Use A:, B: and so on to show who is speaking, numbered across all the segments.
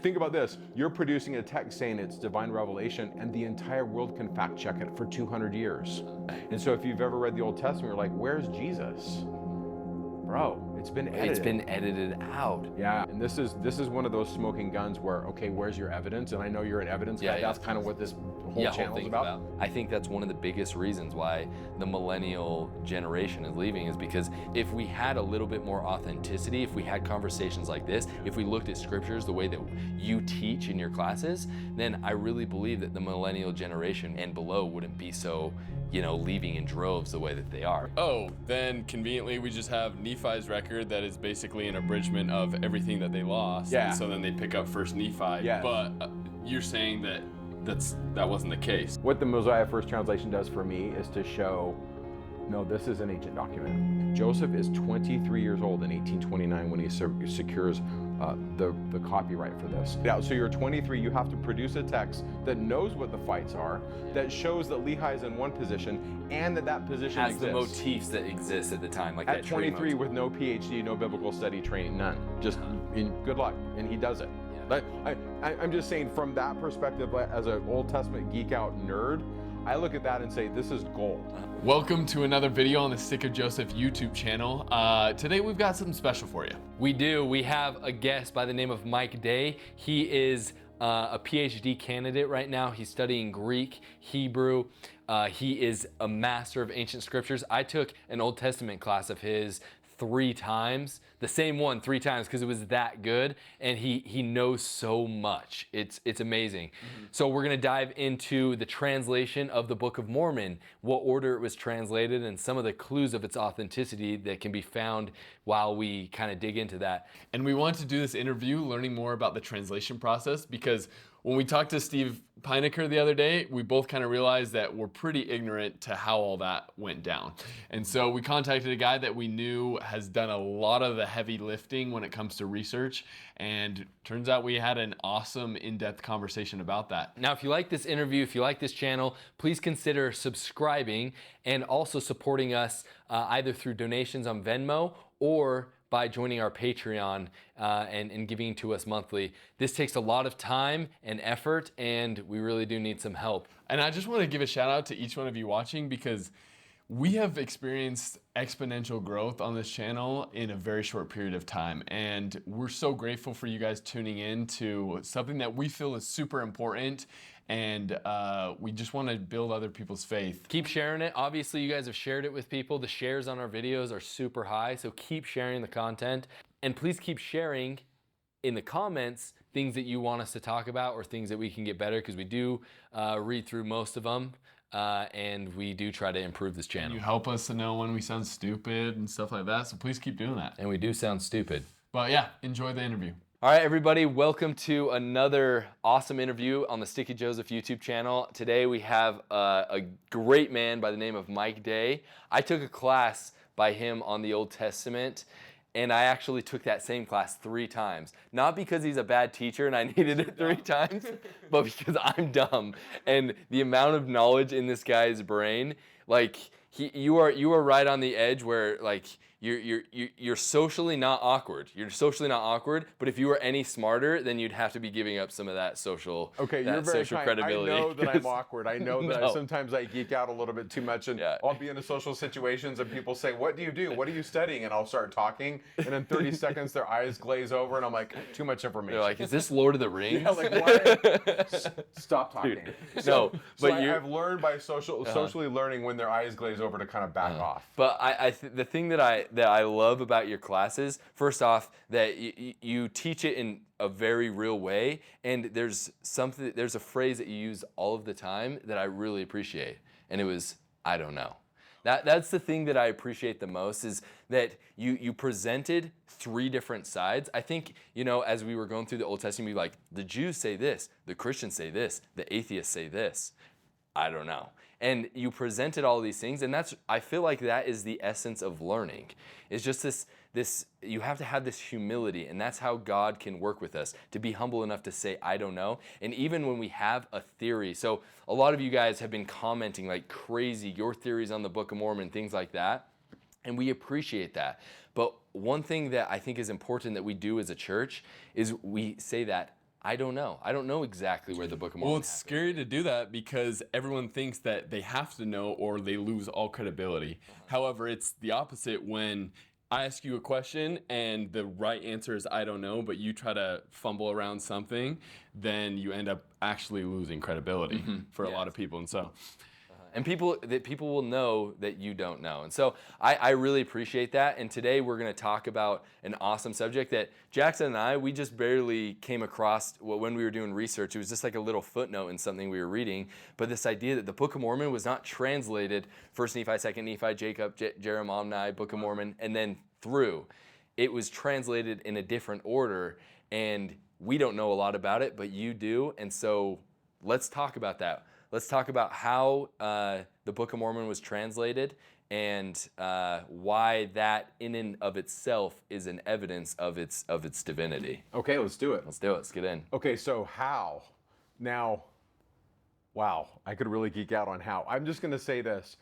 A: Think about this. You're producing a text saying it's divine revelation, and the entire world can fact check it for 200 years. And so if you've ever read the Old Testament, you're like, where's Jesus? Bro, it's been edited.
B: It's been edited out.
A: Yeah, and this is one of those smoking guns where, okay, where's your evidence? And I know you're an evidence guy. That's kind of what this whole channel is about.
B: I think that's one of the biggest reasons why the millennial generation is leaving, is because if we had a little bit more authenticity, if we had conversations like this, if we looked at scriptures the way that you teach in your classes, then I really believe that the millennial generation and below wouldn't be so, leaving in droves the way that they are.
C: Oh, then conveniently we just have Nephi's record that is basically an abridgment of everything that they lost.
A: Yeah.
C: And so then they pick up First Nephi.
A: Yeah.
C: But you're saying that that wasn't the case.
A: What the Mosiah First Translation does for me is to show, no, this is an ancient document. Joseph is 23 years old in 1829 when he secures the copyright for this. Yeah, so you're 23, you have to produce a text that knows what the fights are, that shows that Lehi is in one position, and that position
B: Has
A: exists.
B: the motifs that exist at the time, like
A: at
B: that tree
A: 23
B: motif.
A: with no PhD, no biblical study training, none. Just good luck, and he does it. But I'm just saying, from that perspective, as an Old Testament geek out nerd, I look at that and say, this is gold.
C: Welcome to another video on the Stick of Joseph YouTube channel. Today we've got something special for you.
B: We do. We have a guest by the name of Mike Day. He is a PhD candidate right now. He's studying Greek, Hebrew. He is a master of ancient scriptures. I took an Old Testament class of his 3 times, the same one 3 times, because it was that good, and he knows so much. It's amazing. Mm-hmm. So we're gonna dive into the translation of the Book of Mormon, what order it was translated, and some of the clues of its authenticity that can be found while we kind of dig into that.
C: And we want to do this interview learning more about the translation process, because when we talked to Steve Pinecker the other day, we both kind of realized that we're pretty ignorant to how all that went down. And so we contacted a guy that we knew has done a lot of the heavy lifting when it comes to research, and turns out we had an awesome in-depth conversation about that.
B: Now, if you like this interview, if you like this channel, please consider subscribing and also supporting us either through donations on Venmo or by joining our Patreon and giving to us monthly. This takes a lot of time and effort, and we really do need some help.
C: And I just want to give a shout out to each one of you watching, because we have experienced exponential growth on this channel in a very short period of time. And we're so grateful for you guys tuning in to something that we feel is super important. And we just want to build other people's faith.
B: Keep sharing it. Obviously, you guys have shared it with people. The shares on our videos are super high, so keep sharing the content. And please keep sharing in the comments things that you want us to talk about or things that we can get better, because we do read through most of them. And we do try to improve this channel.
C: You help us to know when we sound stupid and stuff like that, so please keep doing that.
B: And we do sound stupid.
C: But yeah, enjoy the interview.
B: All right, everybody, welcome to another awesome interview on the Sticky Joseph YouTube channel. Today we have a great man by the name of Mike Day. I took a class by him on the Old Testament, and I actually took that same class 3 times. Not because he's a bad teacher and I needed it 3 times, but because I'm dumb. And the amount of knowledge in this guy's brain, like you are right on the edge where like you're socially not awkward. You're socially not awkward, but if you were any smarter, then you'd have to be giving up some of that social credibility.
A: I know that I'm awkward. I know that sometimes I geek out a little bit too much, and I'll be in a social situations and people say, "What do you do? What are you studying?" And I'll start talking, and in 30 seconds their eyes glaze over, and I'm like, too much information.
B: They're like, "Is this Lord of the Rings?"
A: Yeah, like, why? Stop talking.
B: Dude,
A: so I've learned by socially learning when their eyes glaze over to kind of back off.
B: But the thing that I love about your classes, first off, that you teach it in a very real way, and there's a phrase that you use all of the time that I really appreciate, and it was, "I don't know." That's the thing that I appreciate the most, is that you presented 3 different sides. I think, as we were going through the Old Testament, we'd be like, the Jews say this, the Christians say this, the atheists say this. I don't know. And you presented all these things, and I feel like that is the essence of learning. It's just this you have to have this humility, and that's how God can work with us, to be humble enough to say, I don't know. And even when we have a theory, so a lot of you guys have been commenting like crazy, your theories on the Book of Mormon, things like that, and we appreciate that. But one thing that I think is important that we do as a church is we say that I don't know. I don't know exactly where the Book of Mormon
C: Well, it's scary to do that because everyone thinks that they have to know or they lose all credibility. However, it's the opposite when I ask you a question and the right answer is I don't know, but you try to fumble around something, then you end up actually losing credibility for a lot of people. And so
B: and people will know that you don't know. And so I really appreciate that. And today we're going to talk about an awesome subject that Jackson and I, we just barely came across when we were doing research. It was just like a little footnote in something we were reading. But this idea that the Book of Mormon was not translated, 1 Nephi, 2 Nephi, Jacob, Jeremiah, Book of Mormon, and then through. It was translated in a different order. And we don't know a lot about it, but you do. And so let's talk about that. Let's talk about how the Book of Mormon was translated and why that in and of itself is an evidence of its divinity.
A: Okay, let's do it.
B: Let's do it. Let's get in.
A: Okay, so how? Now, wow, I could really geek out on how. I'm just going to say this.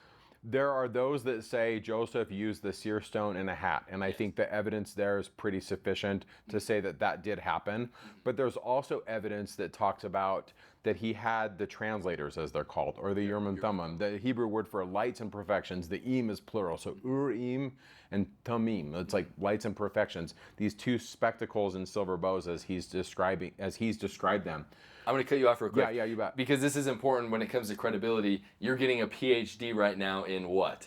A: There are those that say Joseph used the seer stone in a hat, and I think the evidence there is pretty sufficient to say that that did happen. But there's also evidence that talks about that he had the translators, as they're called, or the Urim and Thummim, the Hebrew word for lights and perfections. The im is plural, so Urim and Thummim. It's like lights and perfections. These two spectacles and silver bows, as he's described them.
B: I'm going to cut you off real quick.
A: Yeah, you bet.
B: Because this is important when it comes to credibility. You're getting a PhD right now in what?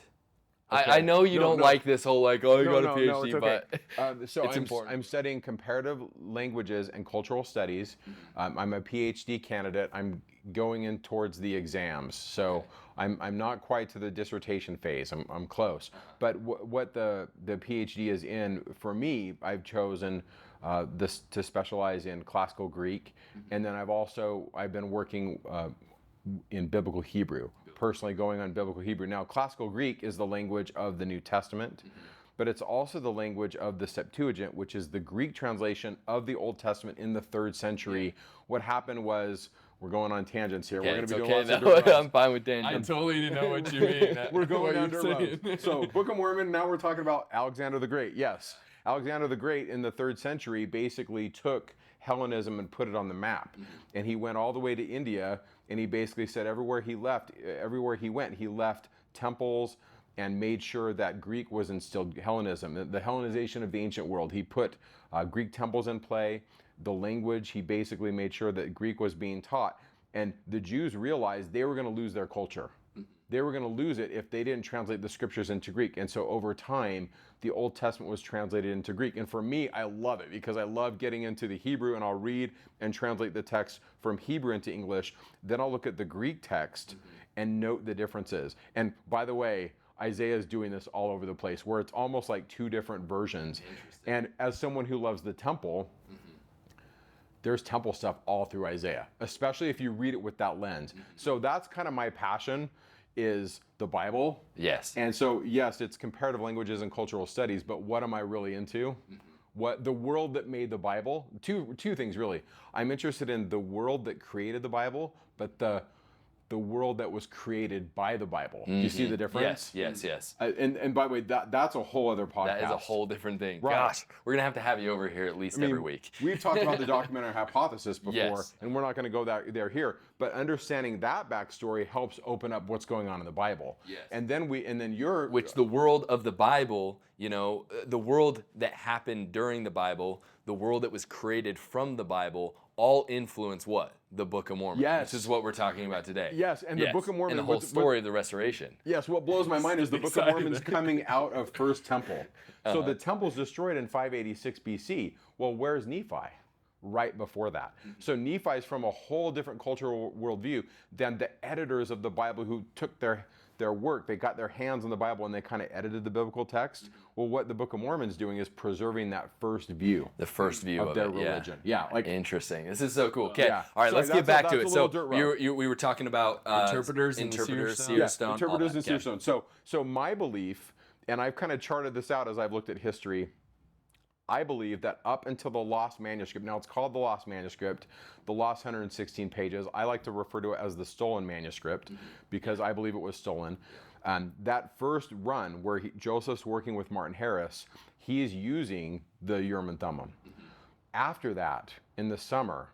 B: Okay. I know you don't like this whole like, oh, you got a PhD,
A: no, it's okay.
B: but
A: so
B: it's important.
A: I'm studying comparative languages and cultural studies. I'm a PhD candidate. I'm going in towards the exams. So I'm not quite to the dissertation phase. I'm close. But what the PhD is in, for me, I've chosen this to specialize in classical Greek. And then I've been working in biblical Hebrew, personally going on biblical Hebrew. Now, classical Greek is the language of the New Testament, but it's also the language of the Septuagint, which is the Greek translation of the Old Testament in the 3rd century. What happened was, we're going on tangents here.
B: Yeah,
A: we're going to be
B: okay,
A: doing lots of
B: I'm fine with tangents.
C: I totally know what you mean.
A: We're going down dirt roads. So, Book of Mormon, now we're talking about Alexander the Great. Yes, Alexander the Great in the 3rd century basically took Hellenism and put it on the map. And he went all the way to India, and he basically said everywhere he went, he left temples and made sure that Greek was instilled, Hellenism, the Hellenization of the ancient world. He put Greek temples in play, the language, he basically made sure that Greek was being taught. And the Jews realized they were going to lose their culture. They were going to lose it if they didn't translate the scriptures into Greek. And so over time, the Old Testament was translated into Greek. And for me, I love it because I love getting into the Hebrew, and I'll read and translate the text from Hebrew into English. Then I'll look at the Greek text and note the differences. And by the way, Isaiah is doing this all over the place, where it's almost like 2 different versions. And as someone who loves the temple, there's temple stuff all through Isaiah, especially if you read it with that lens. So that's kind of my passion, is the Bible.
B: Yes.
A: And so, yes, it's comparative languages and cultural studies, but what am I really into? What the world that made the Bible? Two things really. I'm interested in the world that created the Bible, but the world that was created by the Bible. Do you see the difference?
B: Yes.
A: And by the way, that's a whole other podcast.
B: That is a whole different thing.
A: Right.
B: Gosh, we're going to have you over here at least every week.
A: We've talked about the documentary hypothesis before,
B: Yes.
A: and we're not going to go there here. But understanding that backstory helps open up what's going on in the Bible.
B: Yes.
A: And then you're...
B: Which the world of the Bible, the world that happened during the Bible, the world that was created from the Bible, all influence what? The Book of Mormon.
A: Yes.
B: Which is what we're talking about today.
A: Yes, and the Book of Mormon...
B: And the whole story of the restoration.
A: Yes, what blows my mind is the Book of Mormon's coming out of First Temple. So the temple's destroyed in 586 BC. Well, where's Nephi? Right before that. So Nephi is from a whole different cultural worldview than the editors of the Bible who took their work. They got their hands on the Bible and they kind of edited the biblical text. Well, what the Book of Mormon is doing is preserving that first view.
B: The first view of
A: their
B: it,
A: religion. Yeah, like
B: interesting. This is so cool. Okay,
A: yeah.
B: all right,
A: Sorry,
B: let's get back to it. So
A: we
B: were talking about
C: interpreters and
B: seer
C: seer
B: stone.
A: Interpreters and seer stone. So my belief, and I've kind of charted this out as I've looked at history, I believe that up until the lost manuscript, now it's called the lost manuscript, the lost 116 pages, I like to refer to it as the stolen manuscript because I believe it was stolen. That first run where Joseph's working with Martin Harris, he is using the Urim and Thummim. After that, in the summer,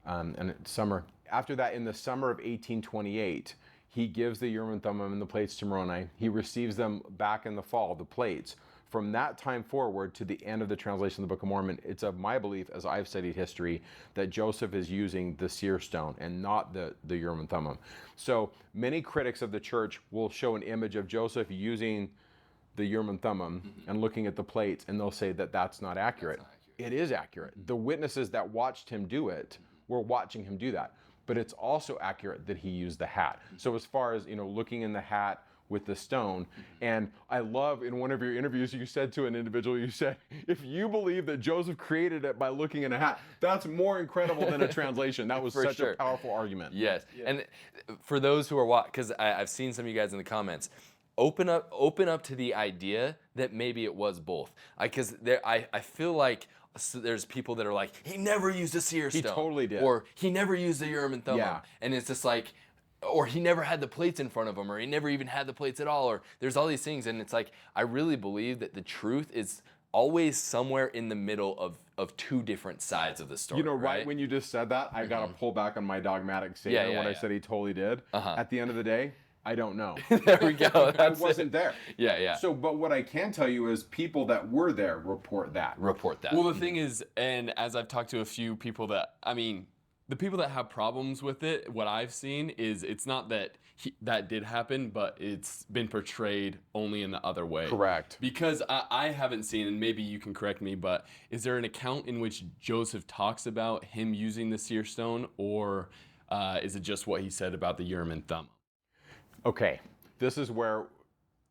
A: and it's summer. After that, in the summer of 1828, he gives the Urim and Thummim and the plates to Moroni. He receives them back in the fall, the plates. From that time forward to the end of the translation of the Book of Mormon, it's of my belief, as I've studied history, that Joseph is using the seer stone and not the Urim and Thummim. So many critics of the church will show an image of Joseph using the Urim and Thummim and looking at the plates, and they'll say that that's not accurate. It is accurate. The witnesses that watched him do it were watching him do that. But it's also accurate that he used the hat. So as far as, looking in the hat with the stone, and I love in one of your interviews, you said to an individual, you said, if you believe that Joseph created it by looking in a hat, that's more incredible than a translation. That was such a powerful argument.
B: Yes. And for those who are watching, because I've seen some of you guys in the comments, open up to the idea that maybe it was both. Because I feel like there's people that are like, he never used a seer stone.
A: He totally did.
B: Or he never used the Urim and Thummim.
A: Yeah.
B: And it's just like, or he never had the plates in front of him, or he never even had the plates at all, or there's all these things. And it's like, I really believe that the truth is always somewhere in the middle of two different sides of the story.
A: Right when you just said that, I got to pull back on my dogmatic statement when I said he totally did. At the end of the day, I don't know.
B: There we go.
A: I wasn't there.
B: Yeah.
A: So, but what I can tell you is people that were there report that.
C: Well, the thing is, and as I've talked to a few people the people that have problems with it, what I've seen is it's not that that did happen, but it's been portrayed only in the other way.
A: Correct.
C: Because I haven't seen, and maybe you can correct me, but is there an account in which Joseph talks about him using the seer stone, or is it just what he said about the Urim and Thummim?
A: Okay, this is where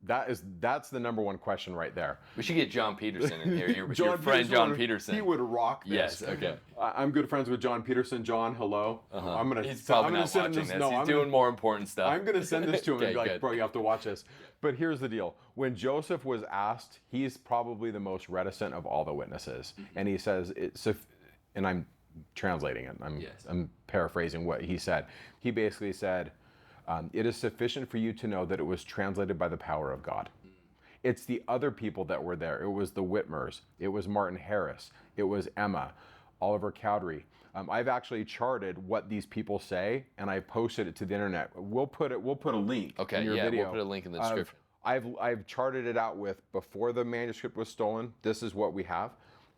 A: that's the number one question right there.
B: We should get John Peterson in here. Your friend
A: Peterson
B: John Peterson.
A: He would rock this.
B: Yes. Okay.
A: I'm good friends with John Peterson. John, hello.
B: He's probably not watching this. He's doing more important stuff.
A: I'm going to send this to him and be like,
B: good.
A: bro, you have to watch this. But here's the deal. When Joseph was asked, he's probably the most reticent of all the witnesses. And he says, and I'm translating it. I'm paraphrasing what he said. He basically said, it is sufficient for you to know that it was translated by the power of God. It's the other people that were there. It was the Whitmers. It was Martin Harris. It was Emma, Oliver Cowdery. I've actually charted what these people say, and I posted it to the internet. We'll put a link in your video.
B: We'll put a link in the description.
A: I've charted it out with before the manuscript was stolen. This is what we have.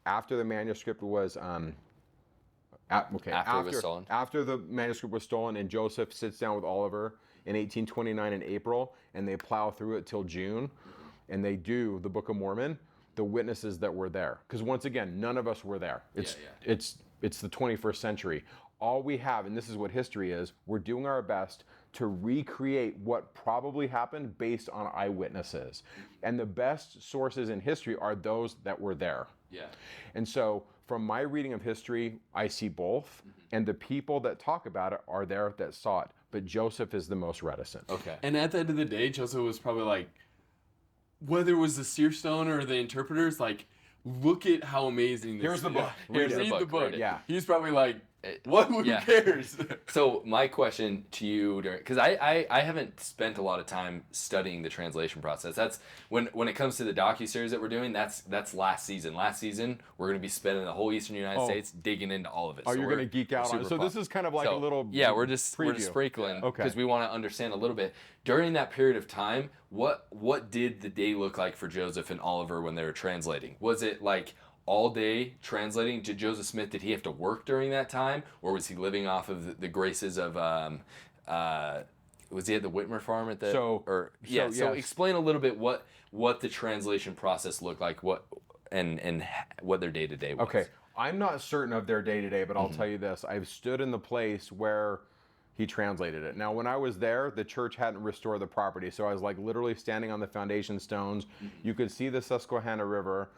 A: After the manuscript was after the manuscript was stolen, and Joseph sits down with Oliver in 1829 in April, and they plow through it till June, and they do the Book of Mormon, the witnesses that were there. Because once again, none of us were there. It's the 21st century. All we have, and this is what history is, we're doing our best to recreate what probably happened based on eyewitnesses. And the best sources in history are those that were there.
B: Yeah.
A: And so from my reading of history, I see both, and the people that talk about it are there that saw it, but Joseph is the most reticent.
B: Okay.
C: And at the end of the day, Joseph was probably like, whether it was the seer stone or the interpreters, like, look at how amazing this is.
A: Here's the book.
C: Read the book.
A: Yeah.
C: He's probably like, who cares?
B: So my question to you, because I haven't spent a lot of time studying the translation process. That's when it comes to the docuseries that we're doing. That's last season. Last season we're going to be spending the whole Eastern United States digging into all of it.
A: Oh, so you're going to geek out on it. So this is kind of like a little
B: we're just sprinkling because we want to understand a little bit. During that period of time, what did the day look like for Joseph and Oliver when they were translating? Was it like all day translating to Joseph Smith? Did he have to work during that time, or was he living off of the graces of was he at the Whitmer farm at the So explain a little bit what the translation process looked like, and what their day-to-day was.
A: Okay, I'm not certain of their day-to-day, but I'll tell you this. I've stood in the place where he translated it. Now, when I was there, the church hadn't restored the property, so I was like literally standing on the foundation stones. You could see the Susquehanna River.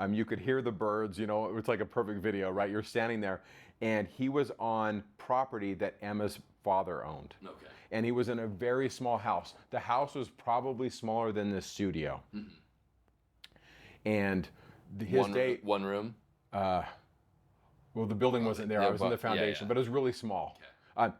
A: You could hear the birds. It's like a perfect video, right? You're standing there, and he was on property that Emma's father owned.
B: Okay.
A: And he was in a very small house. The house was probably smaller than this studio. And
B: one room.
A: Well, the building wasn't there. I was in the foundation, but it was really small.
B: Okay.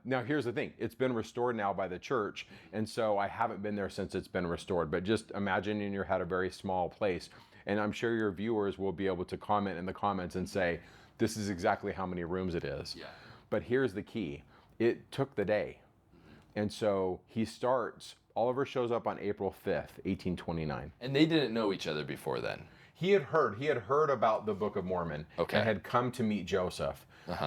A: Now, here's the thing. It's been restored now by the church, and so I haven't been there since it's been restored. But just imagine in your head a very small place. And I'm sure your viewers will be able to comment in the comments and say, this is exactly how many rooms it is.
B: Yeah.
A: But here's the key. It took the day. And so Oliver shows up on April 5th, 1829.
B: And they didn't know each other before then.
A: He had heard about the Book of Mormon and had come to meet Joseph.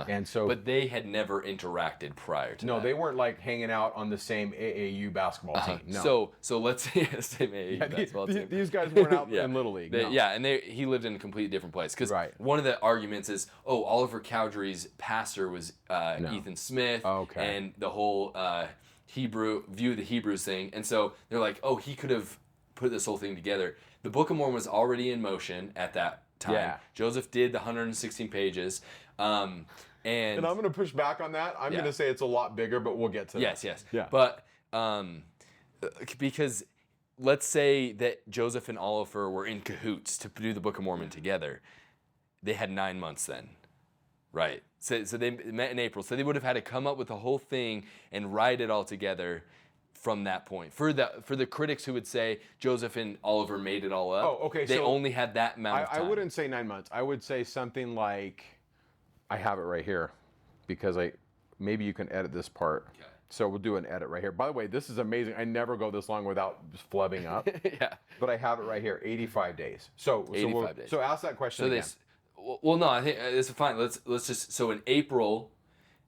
A: And so,
B: but they had never interacted prior to that.
A: No, they weren't like hanging out on the same AAU basketball team. No.
B: So let's say same AAU basketball team.
A: These guys weren't out in Little League. No.
B: Yeah, and he lived in a completely different place. Because one of the arguments is, Oliver Cowdery's pastor was Ethan Smith, and the whole Hebrew view of the Hebrews thing. And so they're like, he could have put this whole thing together. The Book of Mormon was already in motion at that time. Yeah. Joseph did the 116 pages. And
A: I'm going to push back on that. I'm going to say it's a lot bigger, but we'll get to that.
B: Yes. Yeah. But because let's say that Joseph and Oliver were in cahoots to do the Book of Mormon together. They had 9 months then, right? So they met in April. So they would have had to come up with the whole thing and write it all together from that point. For the critics who would say Joseph and Oliver made it all up, they only had that amount of time.
A: I wouldn't say 9 months. I would say something like, I have it right here, because maybe you can edit this part. Okay. So we'll do an edit right here. By the way, this is amazing. I never go this long without flubbing up.
B: Yeah.
A: But I have it right here, 85 days. So
B: 85 days.
A: So ask that question again.
B: Well, no, I think it's fine. Let's just, so in April,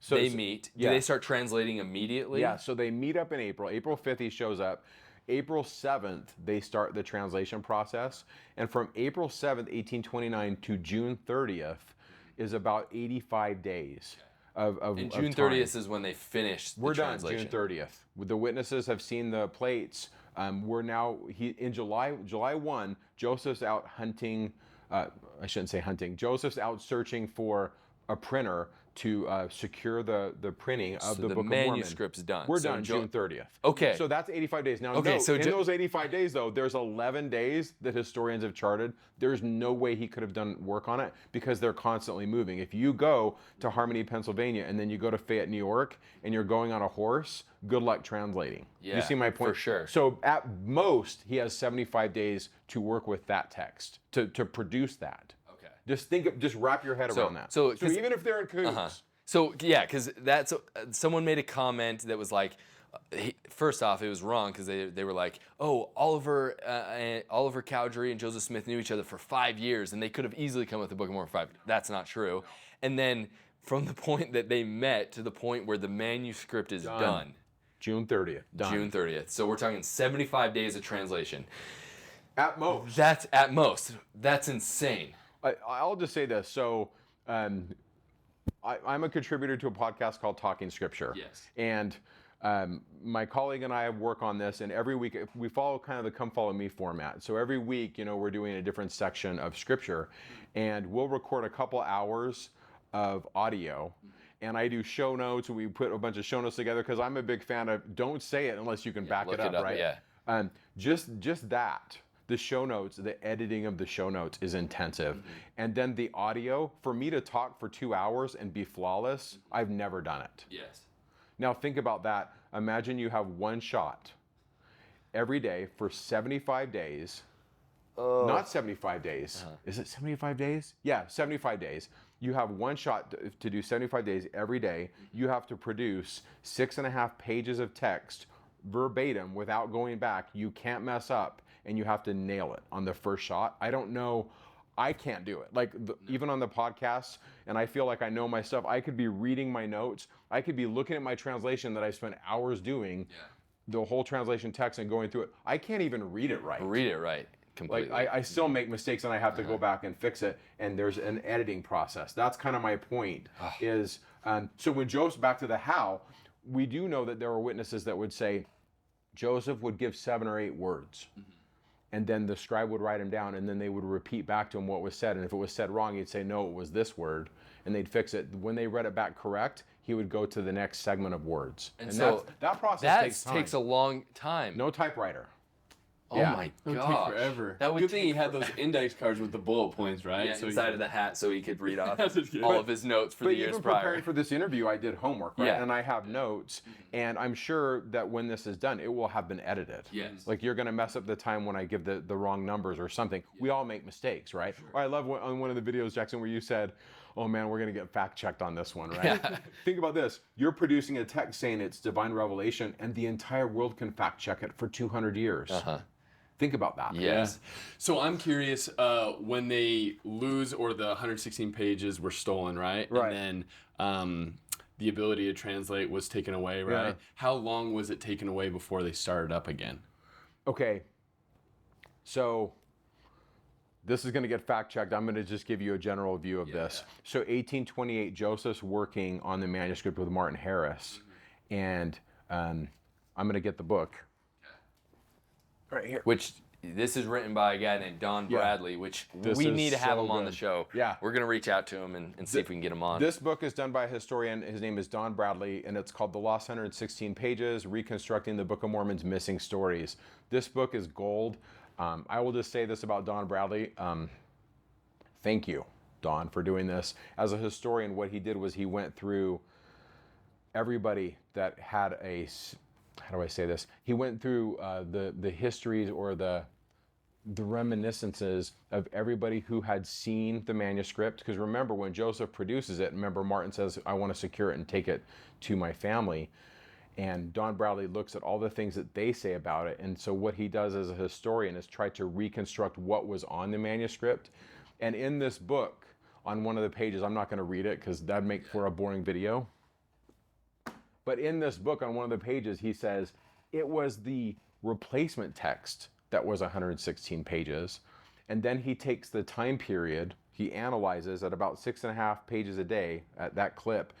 B: they meet. Do they start translating immediately?
A: Yeah, so they meet up in April. April 5th, he shows up. April 7th, they start the translation process. And from April 7th, 1829 to June 30th is about 85 days
B: and June 30th is when they finish the translation.
A: We're done June 30th. The witnesses have seen the plates. We're now, in July 1, Joseph's out hunting, I shouldn't say hunting, Joseph's out searching for a printer to secure the printing of the Book of Mormon.
B: The manuscript's done.
A: We're done June 30th.
B: Okay.
A: So that's 85 days. Now, in those 85 days, though, there's 11 days that historians have charted. There's no way he could have done work on it because they're constantly moving. If you go to Harmony, Pennsylvania, and then you go to Fayette, New York, and you're going on a horse, good luck translating.
B: Yeah,
A: you see my point?
B: For sure.
A: So at most, he has 75 days to work with that text, to produce that. Just wrap your head around that. So even if they're in cahoots.
B: So yeah, because that's someone made a comment that was like, first off, it was wrong because they were like, Oliver Cowdery and Joseph Smith knew each other for 5 years, and they could have easily come with the Book of Mormon for 5 years. That's not true. And then from the point that they met to the point where the manuscript is done.
A: June 30th. Done.
B: June 30th. So we're talking 75 days of translation.
A: At most.
B: That's at most. That's insane.
A: I'll just say this. So I'm a contributor to a podcast called Talking Scripture.
B: Yes.
A: And my colleague and I work on this, and every week we follow kind of the Come Follow Me format. So every week, we're doing a different section of Scripture, and we'll record a couple hours of audio. And I do show notes, and we put a bunch of show notes together because I'm a big fan of don't say it unless you can back it up, right?
B: Yeah.
A: Just that. The show notes, the editing of the show notes is intensive. Mm-hmm. And then the audio, for me to talk for 2 hours and be flawless, I've never done it.
B: Yes.
A: Now think about that. Imagine you have one shot every day for 75 days. Not 75 days. Is it 75 days? Yeah, 75 days. You have one shot to do 75 days every day. You have to produce 6.5 pages of text verbatim without going back. You can't mess up. And you have to nail it on the first shot. I don't know. I can't do it. Like even on the podcast, and I feel like I know my stuff. I could be reading my notes. I could be looking at my translation that I spent hours doing, the whole translation text and going through it. I can't even read it right.
B: Completely.
A: Like I still make mistakes and I have to go back and fix it. And there's an editing process. That's kind of my point. Is so when Joseph, back to the how, we do know that there were witnesses that would say Joseph would give 7 or 8 words. Mm-hmm. And then the scribe would write them down, and then they would repeat back to him what was said. And if it was said wrong, he'd say, no, it was this word, and they'd fix it. When they read it back correct, he would go to the next segment of words.
B: And so
A: that process takes time.
B: Takes a long time.
A: No typewriter.
B: Oh my
C: It would take
B: gosh.
C: forever.
D: Good thing he had those index cards with the bullet points, right?
B: Yeah, inside of the hat so he could read off
D: That's good.
B: all of his notes for the years
A: even
B: prior.
A: Preparing for this interview, I did homework, right?
B: Yeah.
A: And I have notes, and I'm sure that when this is done, it will have been edited.
B: Yes.
A: Like you're going to mess up the time when I give the wrong numbers or something. We all make mistakes, right? Or I love on one of the videos, Jackson, where you said, oh man, we're going to get fact checked on this one, right? Think about this. You're producing a text saying it's divine revelation, and the entire world can fact check it for 200 years. Think about that.
B: Yes.
C: So I'm curious, when they lose or the 116 pages were stolen, right?
A: Right.
C: And then the ability to translate was taken away, right?
A: Yeah.
C: How long was it taken away before they started up again?
A: Okay. So this is going to get fact checked. I'm going to just give you a general view of this. So 1828, Joseph's working on the manuscript with Martin Harris, and I'm going to get the book right here.
B: Which this is written by a guy named Don Bradley, which
A: This
B: we
A: is
B: need to have
A: so
B: him on the
A: good.
B: show.
A: Yeah.
B: We're going to reach out to him and see if we can get him on.
A: This book is done by a historian. His name is Don Bradley, and it's called The Lost 116 Pages, Reconstructing the Book of Mormon's Missing Stories. This book is gold. I will just say this about Don Bradley. Thank you, Don, for doing this. As a historian, what he did was he went through everybody that had a, how do I say this? He went through the histories or the reminiscences of everybody who had seen the manuscript. Because remember, when Joseph produces it, remember Martin says, I want to secure it and take it to my family. And Don Bradley looks at all the things that they say about it. And so what he does as a historian is try to reconstruct what was on the manuscript. And in this book, on one of the pages, I'm not going to read it because that'd make for a boring video. But in this book, on one of the pages, he says, it was the replacement text that was 116 pages. And then he takes the time period, he analyzes at about 6.5 pages a day at that clip.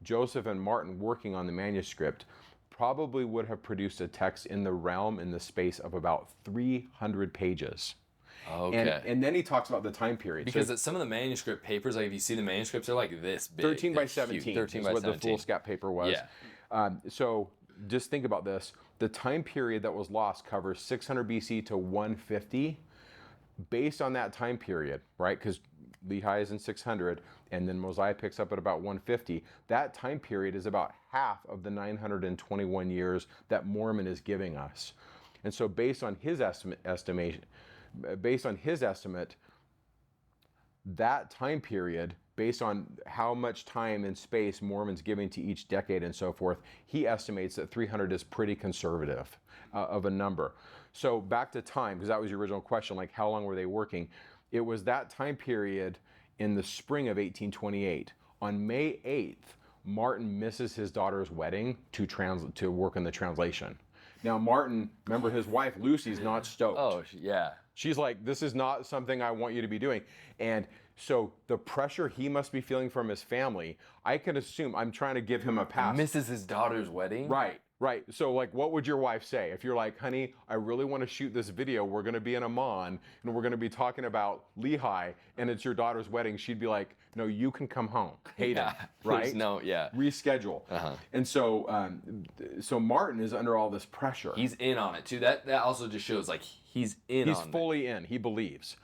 A: Joseph and Martin working on the manuscript probably would have produced a text in the space of about 300 pages.
B: Okay.
A: And then he talks about the time period.
B: Because some of the manuscript papers, like if you see the manuscripts, they're like this big.
A: 13 by
B: They're
A: 17
B: huge. 13
A: is
B: by
A: what
B: 17.
A: the foolscap paper was.
B: Yeah.
A: So just think about this. The time period that was lost covers 600 BC to 150. Based on that time period, right? Because Lehi is in 600, and then Mosiah picks up at about 150. That time period is about half of the 921 years that Mormon is giving us. And so based on his estimate, that time period, based on how much time and space Mormon's giving to each decade and so forth, he estimates that 300 is pretty conservative of a number. So back to time, because that was your original question, like how long were they working? It was that time period in the spring of 1828. On May 8th, Martin misses his daughter's wedding to work on the translation. Now Martin, remember his wife Lucy's not stoked.
B: Oh, yeah.
A: She's like, this is not something I want you to be doing. And so the pressure he must be feeling from his family, I can assume, I'm trying to give him a pass.
B: Misses his daughter's wedding?
A: Right. So like, what would your wife say? If you're like, honey, I really want to shoot this video. We're going to be in Amman and we're going to be talking about Lehi and it's your daughter's wedding. She'd be like, no, you can come home. Hayden, right?
B: No, yeah.
A: Reschedule. And so, so Martin is under all this pressure.
B: He's in on it too. That also just shows like he's in on it.
A: He's fully in. He believes.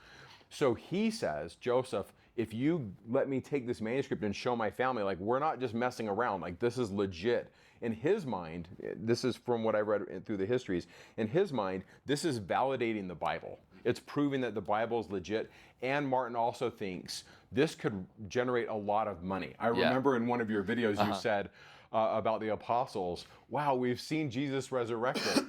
A: So he says, Joseph, if you let me take this manuscript and show my family, like we're not just messing around, like this is legit. In his mind, this is from what I read through the histories, in his mind, this is validating the Bible. It's proving that the Bible is legit. And Martin also thinks this could generate a lot of money. I remember in one of your videos you said about the apostles, wow, we've seen Jesus resurrected.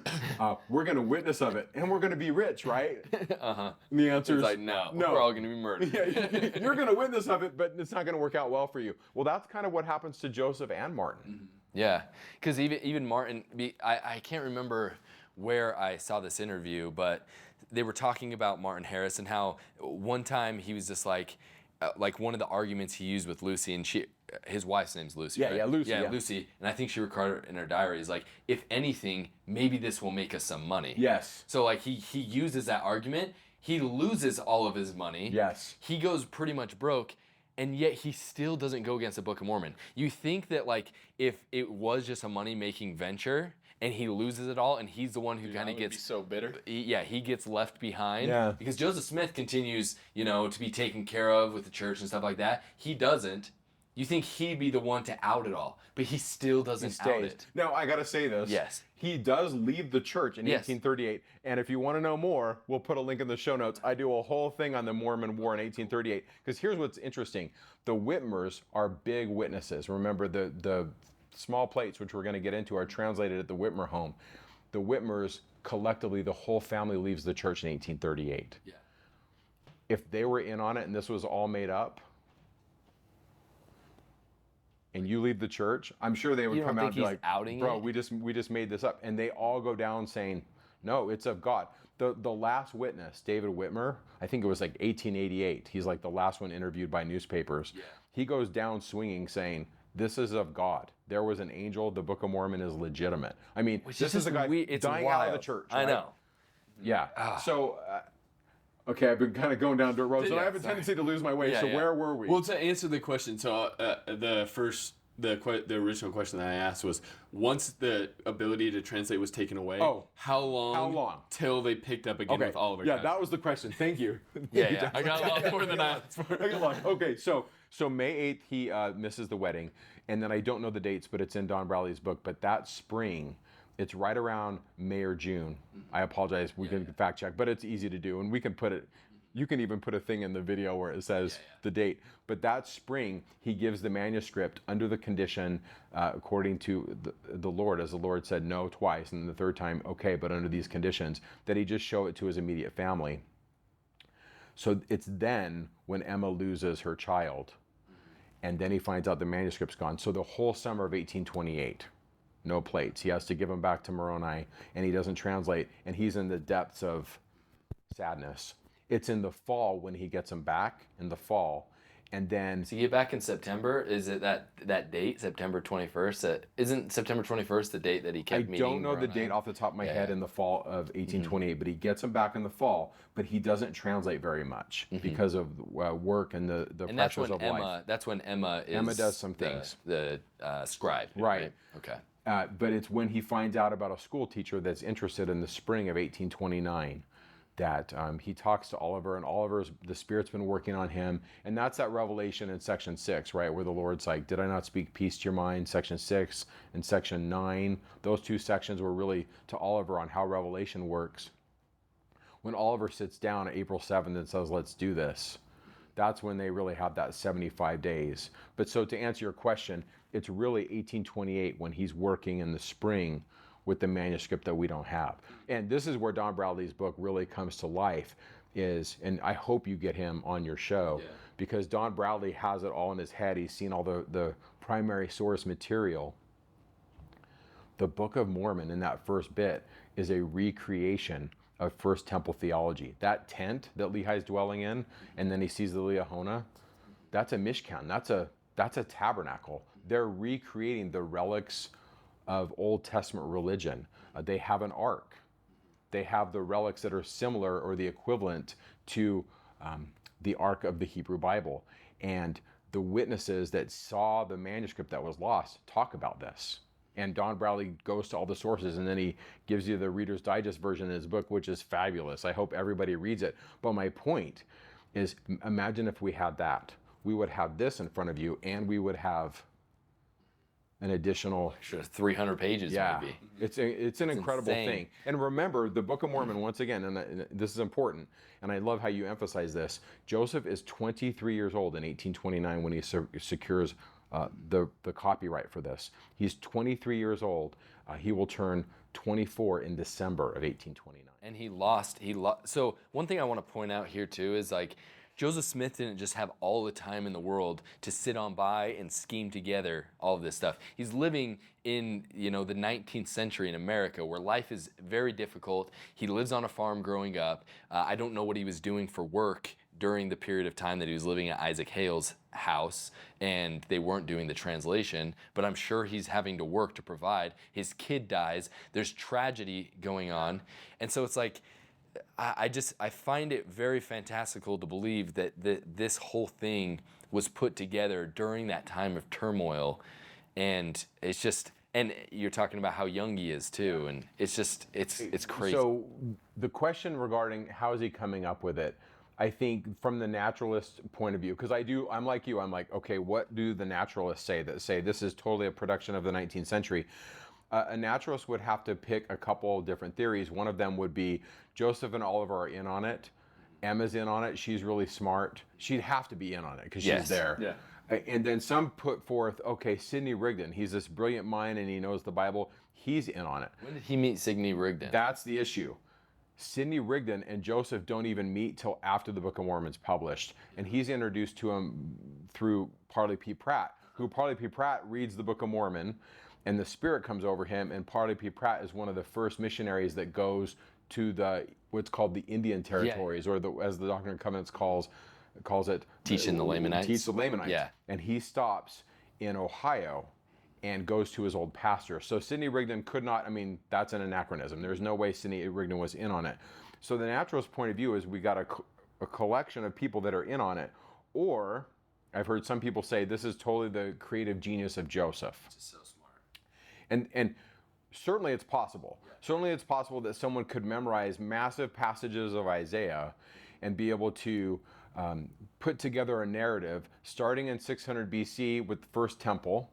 A: We're going to witness of it and we're going to be rich, right? And the answer is
B: like, no, we're all going to be murdered.
A: Yeah, you're going to witness of it, but it's not going to work out well for you. Well, that's kind of what happens to Joseph and Martin.
B: Yeah, because even Martin, I can't remember where I saw this interview, but they were talking about Martin Harris and how one time he was just like one of the arguments he used with Lucy, and his wife's name's Lucy.
A: Yeah,
B: right?
A: yeah, Lucy.
B: Yeah, Lucy, and I think she recorded it in her diary. Is like, if anything, maybe this will make us some money.
A: Yes.
B: So like he uses that argument. He loses all of his money.
A: Yes.
B: He goes pretty much broke. And yet he still doesn't go against the Book of Mormon. You think that like if it was just a money-making venture and he loses it all and he's the one who kind of gets
C: so bitter.
B: He gets left behind.
A: Yeah.
B: Because Joseph Smith continues, to be taken care of with the church and stuff like that. He doesn't. You think he'd be the one to out it all, but he still doesn't out it.
A: Now, I got to say this.
B: Yes.
A: He does leave the church in
B: Yes.
A: 1838. And if you want to know more, we'll put a link in the show notes. I do a whole thing on the Mormon War in 1838. Because here's what's interesting. The Whitmers are big witnesses. Remember, the small plates, which we're going to get into, are translated at the Whitmer home. The Whitmers, collectively, the whole family leaves the church in 1838.
B: Yeah.
A: If they were in on it and this was all made up, and you leave the church, I'm sure they would
B: You don't
A: come out
B: think
A: and be
B: he's
A: like,
B: outing
A: bro,
B: it?
A: we just made this up. And they all go down saying, no, it's of God. The last witness, David Whitmer, I think it was like 1888. He's like the last one interviewed by newspapers.
B: Yeah.
A: He goes down swinging saying, this is of God. There was an angel. The Book of Mormon is legitimate. I mean, this is a guy
B: it's
A: dying
B: wild.
A: out of the church.
B: I
A: right?
B: know.
A: Yeah. So, okay, I've been kind of going down dirt roads, and I
C: Yeah,
A: have a tendency to lose my way.
B: Yeah,
A: So
B: yeah.
A: where were we?
D: Well, to answer the question, so the original question that I asked was, once the ability to translate was taken away, how long till they picked up again with Oliver?
A: Yeah, that was the question. Thank you.
B: Yeah.
C: I got a lot more than I asked for.
A: I got a lot. Okay, so May 8th he misses the wedding, and then I don't know the dates, but it's in Don Bradley's book. But that spring, it's right around May or June. I apologize. We can fact check, but it's easy to do, and we can put it. You can even put a thing in the video where it says the date. But that spring, he gives the manuscript under the condition, according to the Lord, as the Lord said no twice, and the third time, okay, but under these conditions, that he just show it to his immediate family. So it's then when Emma loses her child, and then he finds out the manuscript's gone. So the whole summer of 1828, no plates. He has to give them back to Moroni, and he doesn't translate, and he's in the depths of sadness. It's in the fall when he gets them back, in the fall, and then...
B: So you get back in September, is it that date, September 21st? Isn't September 21st the date that he kept meeting
A: I don't know the
B: Moroni?
A: date off the top of my head in the fall of 1828, but he gets them back in the fall, but he doesn't translate very much because of work and the
B: And that's
A: pressures
B: when
A: of life.
B: That's when Emma is...
A: Emma does some things.
B: The scribe.
A: Right.
B: Okay.
A: But it's when he finds out about a school teacher that's interested in the spring of 1829 that he talks to Oliver, and the Spirit's been working on him. And that's that revelation in section 6, right, where the Lord's like, did I not speak peace to your mind? Section 6 and section 9. Those two sections were really to Oliver on how revelation works. When Oliver sits down April 7th and says, let's do this, that's when they really have that 75 days. But so to answer your question, it's really 1828 when he's working in the spring with the manuscript that we don't have. And this is where Don Bradley's book really comes to life and I hope you get him on your show because Don Bradley has it all in his head. He's seen all the primary source material. The Book of Mormon in that first bit is a recreation of First Temple theology. That tent that Lehi's dwelling in, and then he sees the Liahona, that's a Mishkan, that's a tabernacle. They're recreating the relics of Old Testament religion. They have an ark. They have the relics that are similar or the equivalent to the ark of the Hebrew Bible. And the witnesses that saw the manuscript that was lost talk about this. And Don Bradley goes to all the sources, and then he gives you the Reader's Digest version in his book, which is fabulous. I hope everybody reads it. But my point is, imagine if we had that. We would have this in front of you, and we would have an additional
B: 300 pages maybe.
A: It's an incredible
B: insane.
A: thing. And remember, the Book of Mormon, once again, and this is important, and I love how you emphasize this, Joseph is 23 years old in 1829 when he secures the copyright for this. He's 23 years old. He will turn 24 in December of 1829.
B: And he lost. So one thing I want to point out here too is like, Joseph Smith didn't just have all the time in the world to sit on by and scheme together all of this stuff. He's living in, the 19th century in America where life is very difficult. He lives on a farm growing up. I don't know what he was doing for work during the period of time that he was living at Isaac Hale's house and they weren't doing the translation, but I'm sure he's having to work to provide. His kid dies. There's tragedy going on. And so it's like, I find it very fantastical to believe that this whole thing was put together during that time of turmoil, and it's just, and you're talking about how young he is too, and it's just, it's crazy.
A: So the question regarding how is he coming up with it, I think from the naturalist point of view, because I'm like you, I'm like, okay, what do the naturalists say that say this is totally a production of the 19th century? A naturalist would have to pick a couple of different theories. One of them would be Joseph and Oliver are in on it. Emma's in on it. She's really smart. She'd have to be in on it because she's there. Yeah. And then some put forth, okay, Sidney Rigdon. He's this brilliant mind and he knows the Bible. He's in on it.
B: When did he meet Sidney Rigdon?
A: That's the issue. Sidney Rigdon and Joseph don't even meet till after the Book of Mormon's published. And he's introduced to him through Parley P. Pratt, who Parley P. Pratt reads the Book of Mormon, and the Spirit comes over him, and Parley P. Pratt is one of the first missionaries that goes to what's called the Indian territories, or as the Doctrine and Covenants calls it,
B: teaching the Lamanites.
A: Teach the Lamanites.
B: Yeah.
A: And he stops in Ohio and goes to his old pastor. So Sidney Rigdon could not, that's an anachronism. There's no way Sidney Rigdon was in on it. So the naturalist point of view is we got a collection of people that are in on it, or I've heard some people say this is totally the creative genius of Joseph.
B: Just so smart.
A: And certainly it's possible. Yeah. Certainly it's possible that someone could memorize massive passages of Isaiah and be able to put together a narrative starting in 600 BC with the first temple,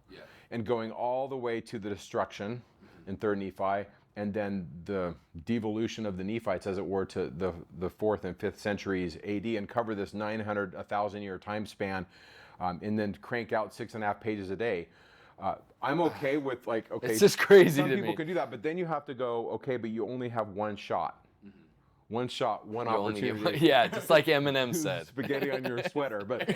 A: and going all the way to the destruction in 3rd Nephi, and then the devolution of the Nephites, as it were, to the 4th and 5th centuries AD, and cover this 900, 1,000-year time span, and then crank out 6.5 pages a day. I'm okay with
B: it's just crazy
A: some
B: to
A: people
B: me.
A: can do that, but then you have to go, okay, but you only have one shot. One shot, one
B: You only
A: opportunity.
B: get yeah, just like Eminem said.
A: Spaghetti on your sweater, but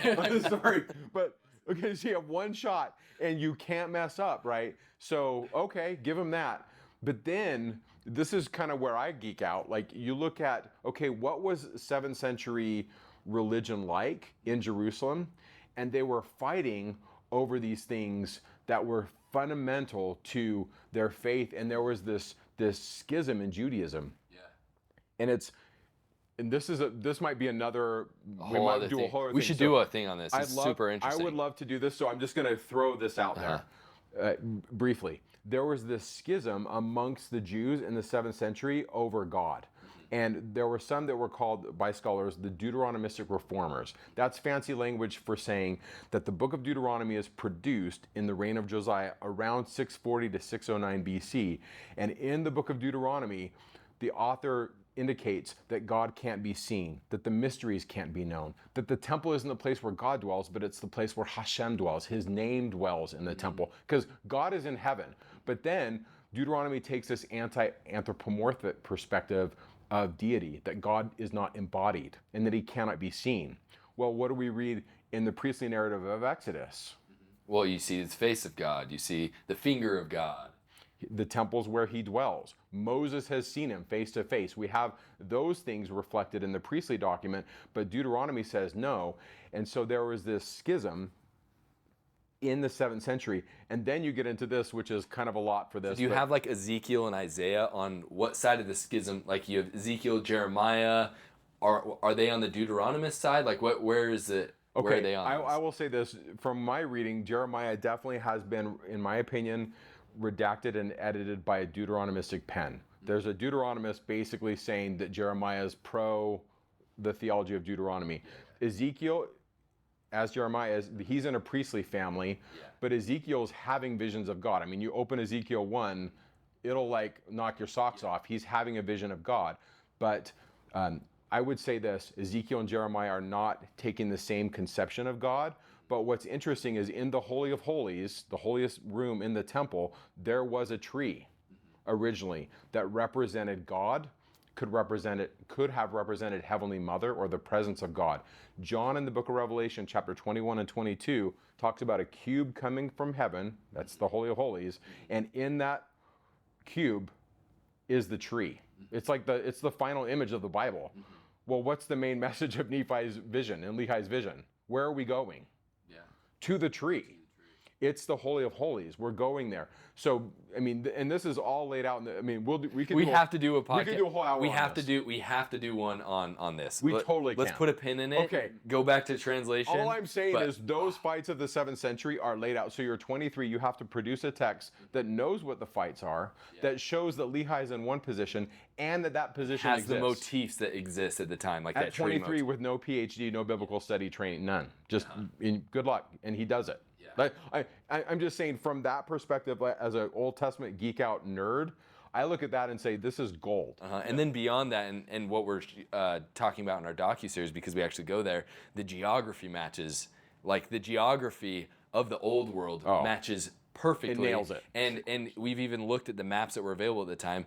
A: sorry, but okay, so you have one shot and you can't mess up, right? So okay, give him that. But then this is kind of where I geek out. Like you look at, okay, what was 7th century religion like in Jerusalem? And they were fighting over these things that were fundamental to their faith, and there was this schism in Judaism. And this might be another. We might do a whole other thing.
B: We should do a thing on this. It's super interesting.
A: I would love to do this, so I'm just going to throw this out there briefly. There was this schism amongst the Jews in the 7th century over God. And there were some that were called by scholars the Deuteronomistic reformers. That's fancy language for saying that the book of Deuteronomy is produced in the reign of Josiah around 640 to 609 BC. And in the book of Deuteronomy, the author indicates that God can't be seen, that the mysteries can't be known, that the temple isn't the place where God dwells, but it's the place where Hashem dwells. His name dwells in the temple, because God is in heaven. But then Deuteronomy takes this anthropomorphic perspective of deity, that God is not embodied and that he cannot be seen. Well, what do we read in the priestly narrative of Exodus?
B: Well, you see the face of God, you see the finger of God.
A: The temple's where he dwells. Moses has seen him face to face. We have those things reflected in the priestly document, but Deuteronomy says no. And so there was this schism in the 7th century. And then you get into this, which is kind of a lot for this.
B: So do you have like Ezekiel and Isaiah on what side of the schism? Like you have Ezekiel, Jeremiah. Are they on the Deuteronomist side? Like where is it?
A: Okay,
B: where are they on?
A: I will say this. From my reading, Jeremiah definitely has been, in my opinion, redacted and edited by a Deuteronomistic pen. There's a Deuteronomist basically saying that Jeremiah is pro the theology of Deuteronomy. Ezekiel, as Jeremiah is, he's in a priestly family, but Ezekiel's having visions of God. I mean, you open Ezekiel 1, it'll like knock your socks off. He's having a vision of God. But I would say this, Ezekiel and Jeremiah are not taking the same conception of God. But what's interesting is in the Holy of Holies, the holiest room in the temple, there was a tree originally that represented God, could have represented Heavenly Mother or the presence of God. John in the book of Revelation, chapter 21 and 22, talks about a cube coming from heaven, that's the Holy of Holies, and in that cube is the tree. It's like it's the final image of the Bible. Well, what's the main message of Nephi's vision and Lehi's vision? Where are we going? To the tree. It's the Holy of Holies. We're going there. So, I mean, and this is all laid out. We
B: have to do a podcast.
A: We could do a whole hour.
B: We have to do one on this.
A: Totally can.
B: Let's put a pin in it.
A: Okay.
B: Go back to translation.
A: All I'm saying is those fights of the 7th century are laid out. So you're 23. You have to produce a text that knows what the fights are, that shows that Lehi is in one position, and that position
B: has
A: exists.
B: the motifs that exist at the time, like
A: at
B: that tree
A: 23
B: motif.
A: with no PhD, no biblical study training, none. Just good luck, and he does it. Like, I'm just saying from that perspective, as an Old Testament geek out nerd, I look at that and say, this is gold.
B: And then beyond that, and what we're talking about in our docuseries, because we actually go there, the geography matches, like the geography of the old world matches perfectly.
A: It nails it.
B: And we've even looked at the maps that were available at the time.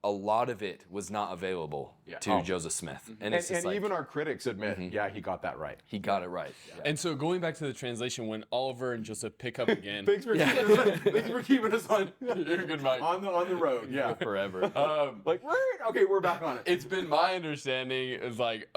B: A lot of it was not available to Joseph Smith. And
A: even our critics admit, he got that right.
B: He got it right. Yeah.
C: And so going back to the translation, when Oliver and Joseph pick up again.
A: Thanks for keeping us on.
C: You're good, Mike.
A: on the road,
C: Forever.
A: We're back on it.
C: It's been my understanding is like,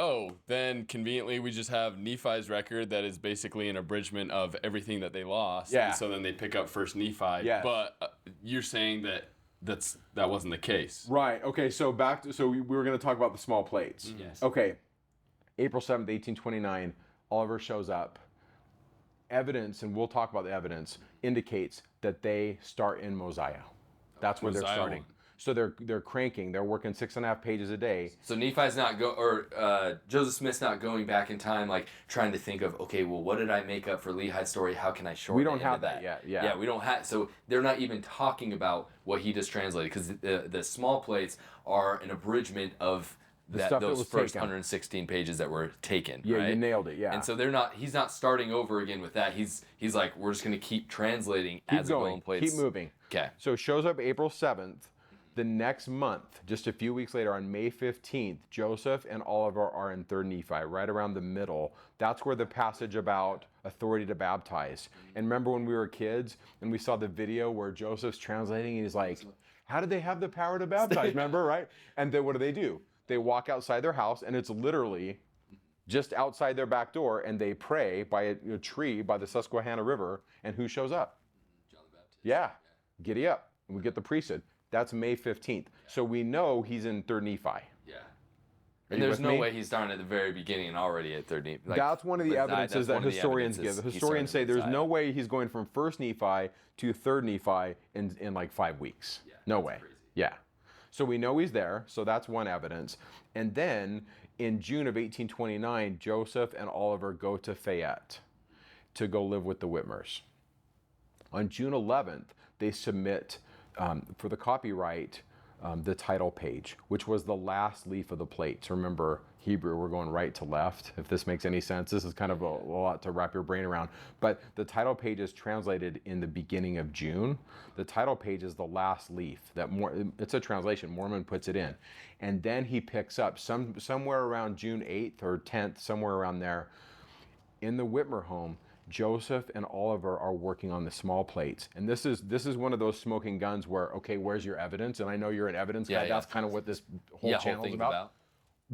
C: then conveniently we just have Nephi's record that is basically an abridgment of everything that they lost.
A: Yeah.
C: And so then they pick up First Nephi.
A: Yes.
C: But you're saying that that wasn't the case.
A: Right. Okay. So we were going to talk about the small plates.
B: Yes.
A: Okay. April 7th, 1829, Oliver shows up. Evidence, and we'll talk about the evidence, indicates that they start in Mosiah. That's where they're starting. So they're cranking. They're working 6.5 pages a day.
B: So Nephi's not Joseph Smith's not going back in time, like trying to think of, okay, well, what did I make up for Lehi's story? How can I shorten
A: We don't
B: it
A: have
B: into
A: that yet.
B: Yeah, we don't have. So they're not even talking about what he just translated, because the small plates are an abridgment of those first 116 pages that were taken.
A: Yeah,
B: right?
A: you nailed it. Yeah.
B: And so he's not starting over again with that. He's like, we're just going to keep translating
A: Keep
B: as
A: going.
B: golden plates.
A: Keep moving.
B: Okay.
A: So it shows up April 7th. The next month, just a few weeks later, on May 15th, Joseph and Oliver are in 3rd Nephi, right around the middle. That's where the passage about authority to baptize. And remember when we were kids and we saw the video where Joseph's translating and he's like, how did they have the power to baptize? Remember, right? And then what do? They walk outside their house, and it's literally just outside their back door, and they pray by a tree by the Susquehanna River, and who shows up?
B: John the Baptist.
A: Yeah, giddy up. And we get the priesthood. That's May 15th. So we know he's in 3rd Nephi.
B: Yeah. And there's no way he's starting at the very beginning and already at 3rd Nephi. Like,
A: that's one of the evidences that historians give. The historians say there's no way he's going from 1st Nephi to 3rd Nephi in like 5 weeks. Yeah, no way. Crazy. Yeah. So we know he's there. So that's one evidence. And then in June of 1829, Joseph and Oliver go to Fayette to go live with the Whitmers. On June 11th, they submit for the copyright the title page, which was the last leaf of the plates. Remember, Hebrew, we're going right to left, if this makes any sense. This is kind of a lot to wrap your brain around. But the title page is translated in the beginning of June. The title page is the last leaf. It's a translation. Mormon puts it in. And then he picks up somewhere around June 8th or 10th, somewhere around there, in the Whitmer home, Joseph and Oliver are working on the small plates. And this is one of those smoking guns where, okay, where's your evidence? And I know you're an evidence guy. That's kind of what this whole channel is about.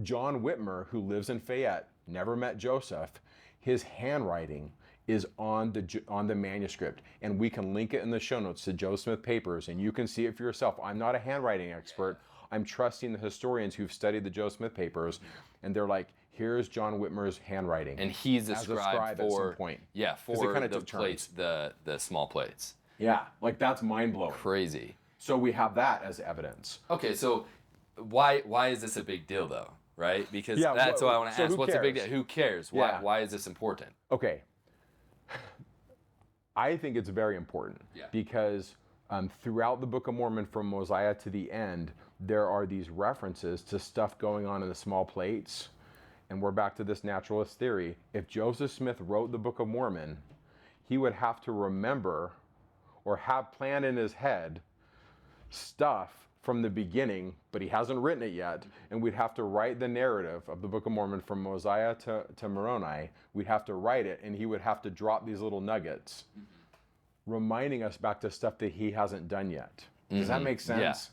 A: John Whitmer, who lives in Fayette, never met Joseph. His handwriting is on the manuscript, and we can link it in the show notes to Joseph Smith Papers, and you can see it for yourself. I'm not a handwriting expert. I'm trusting the historians who've studied the Joseph Smith Papers, and they're like, here's John Whitmer's handwriting.
B: And he's a scribe
A: for, at some point.
B: Yeah, for the plates, the small plates.
A: Yeah, like that's mind-blowing.
B: Crazy.
A: So we have that as evidence.
B: Okay, so why is this a big deal though? Right? Because that's what I want to ask. What's a big deal? Who cares? Why is this important?
A: Okay. I think it's very important because throughout the Book of Mormon, from Mosiah to the end, there are these references to stuff going on in the small plates. And we're back to this naturalist theory. If Joseph Smith wrote the Book of Mormon, he would have to remember or have planned in his head stuff from the beginning, but he hasn't written it yet. And we'd have to write the narrative of the Book of Mormon from Mosiah to Moroni. We'd have to write it, and he would have to drop these little nuggets, reminding us back to stuff that he hasn't done yet. Does that make sense?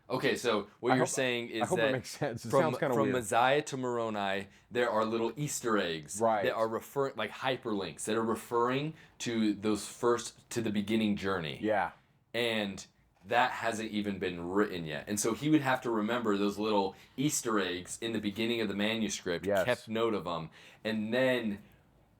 B: Okay, so what you're saying is
A: I hope
B: that
A: it makes sense. It
B: from,
A: sounds kind of
B: from
A: weird.
B: Messiah to Moroni, there are little Easter eggs
A: Right.
B: that are like hyperlinks that are referring to to the beginning journey.
A: Yeah.
B: And that hasn't even been written yet. And so he would have to remember those little Easter eggs in the beginning of the manuscript,
A: Yes.
B: kept note of them, and then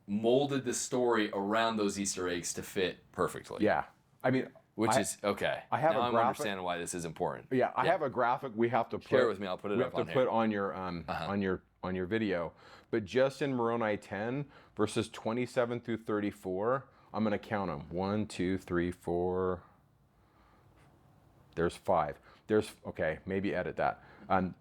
B: molded the story around those Easter eggs to fit perfectly.
A: Yeah. I mean,
B: Which is okay.
A: I have
B: now
A: a
B: I'm
A: graphic.
B: understanding why this is important.
A: Yeah, I have a graphic we have to put.
B: Share it with me. I'll put it
A: we
B: up
A: have
B: on
A: to
B: here.
A: put on your on your video. But just in Moroni 10 verses 27 through 34, I'm going to count them. 1, 2, 3, 4. There's 5. Okay, maybe edit that.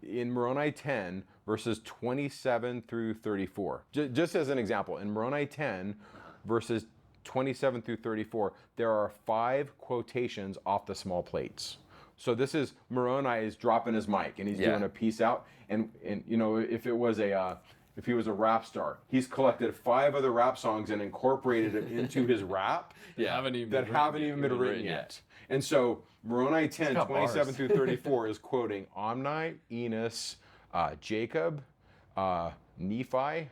A: In Moroni 10 verses 27 through 34. Just as an example, in Moroni 10 verses 27 through 34, there are 5 quotations off the small plates. So this is Moroni is dropping his mic and he's doing a piece out, and you know, if it was if he was a rap star, he's collected 5 other rap songs and incorporated it into his rap
C: that haven't even
A: been written yet. And so Moroni 10, 27 through 34 is quoting Omni, Enos, Jacob, Nephi. I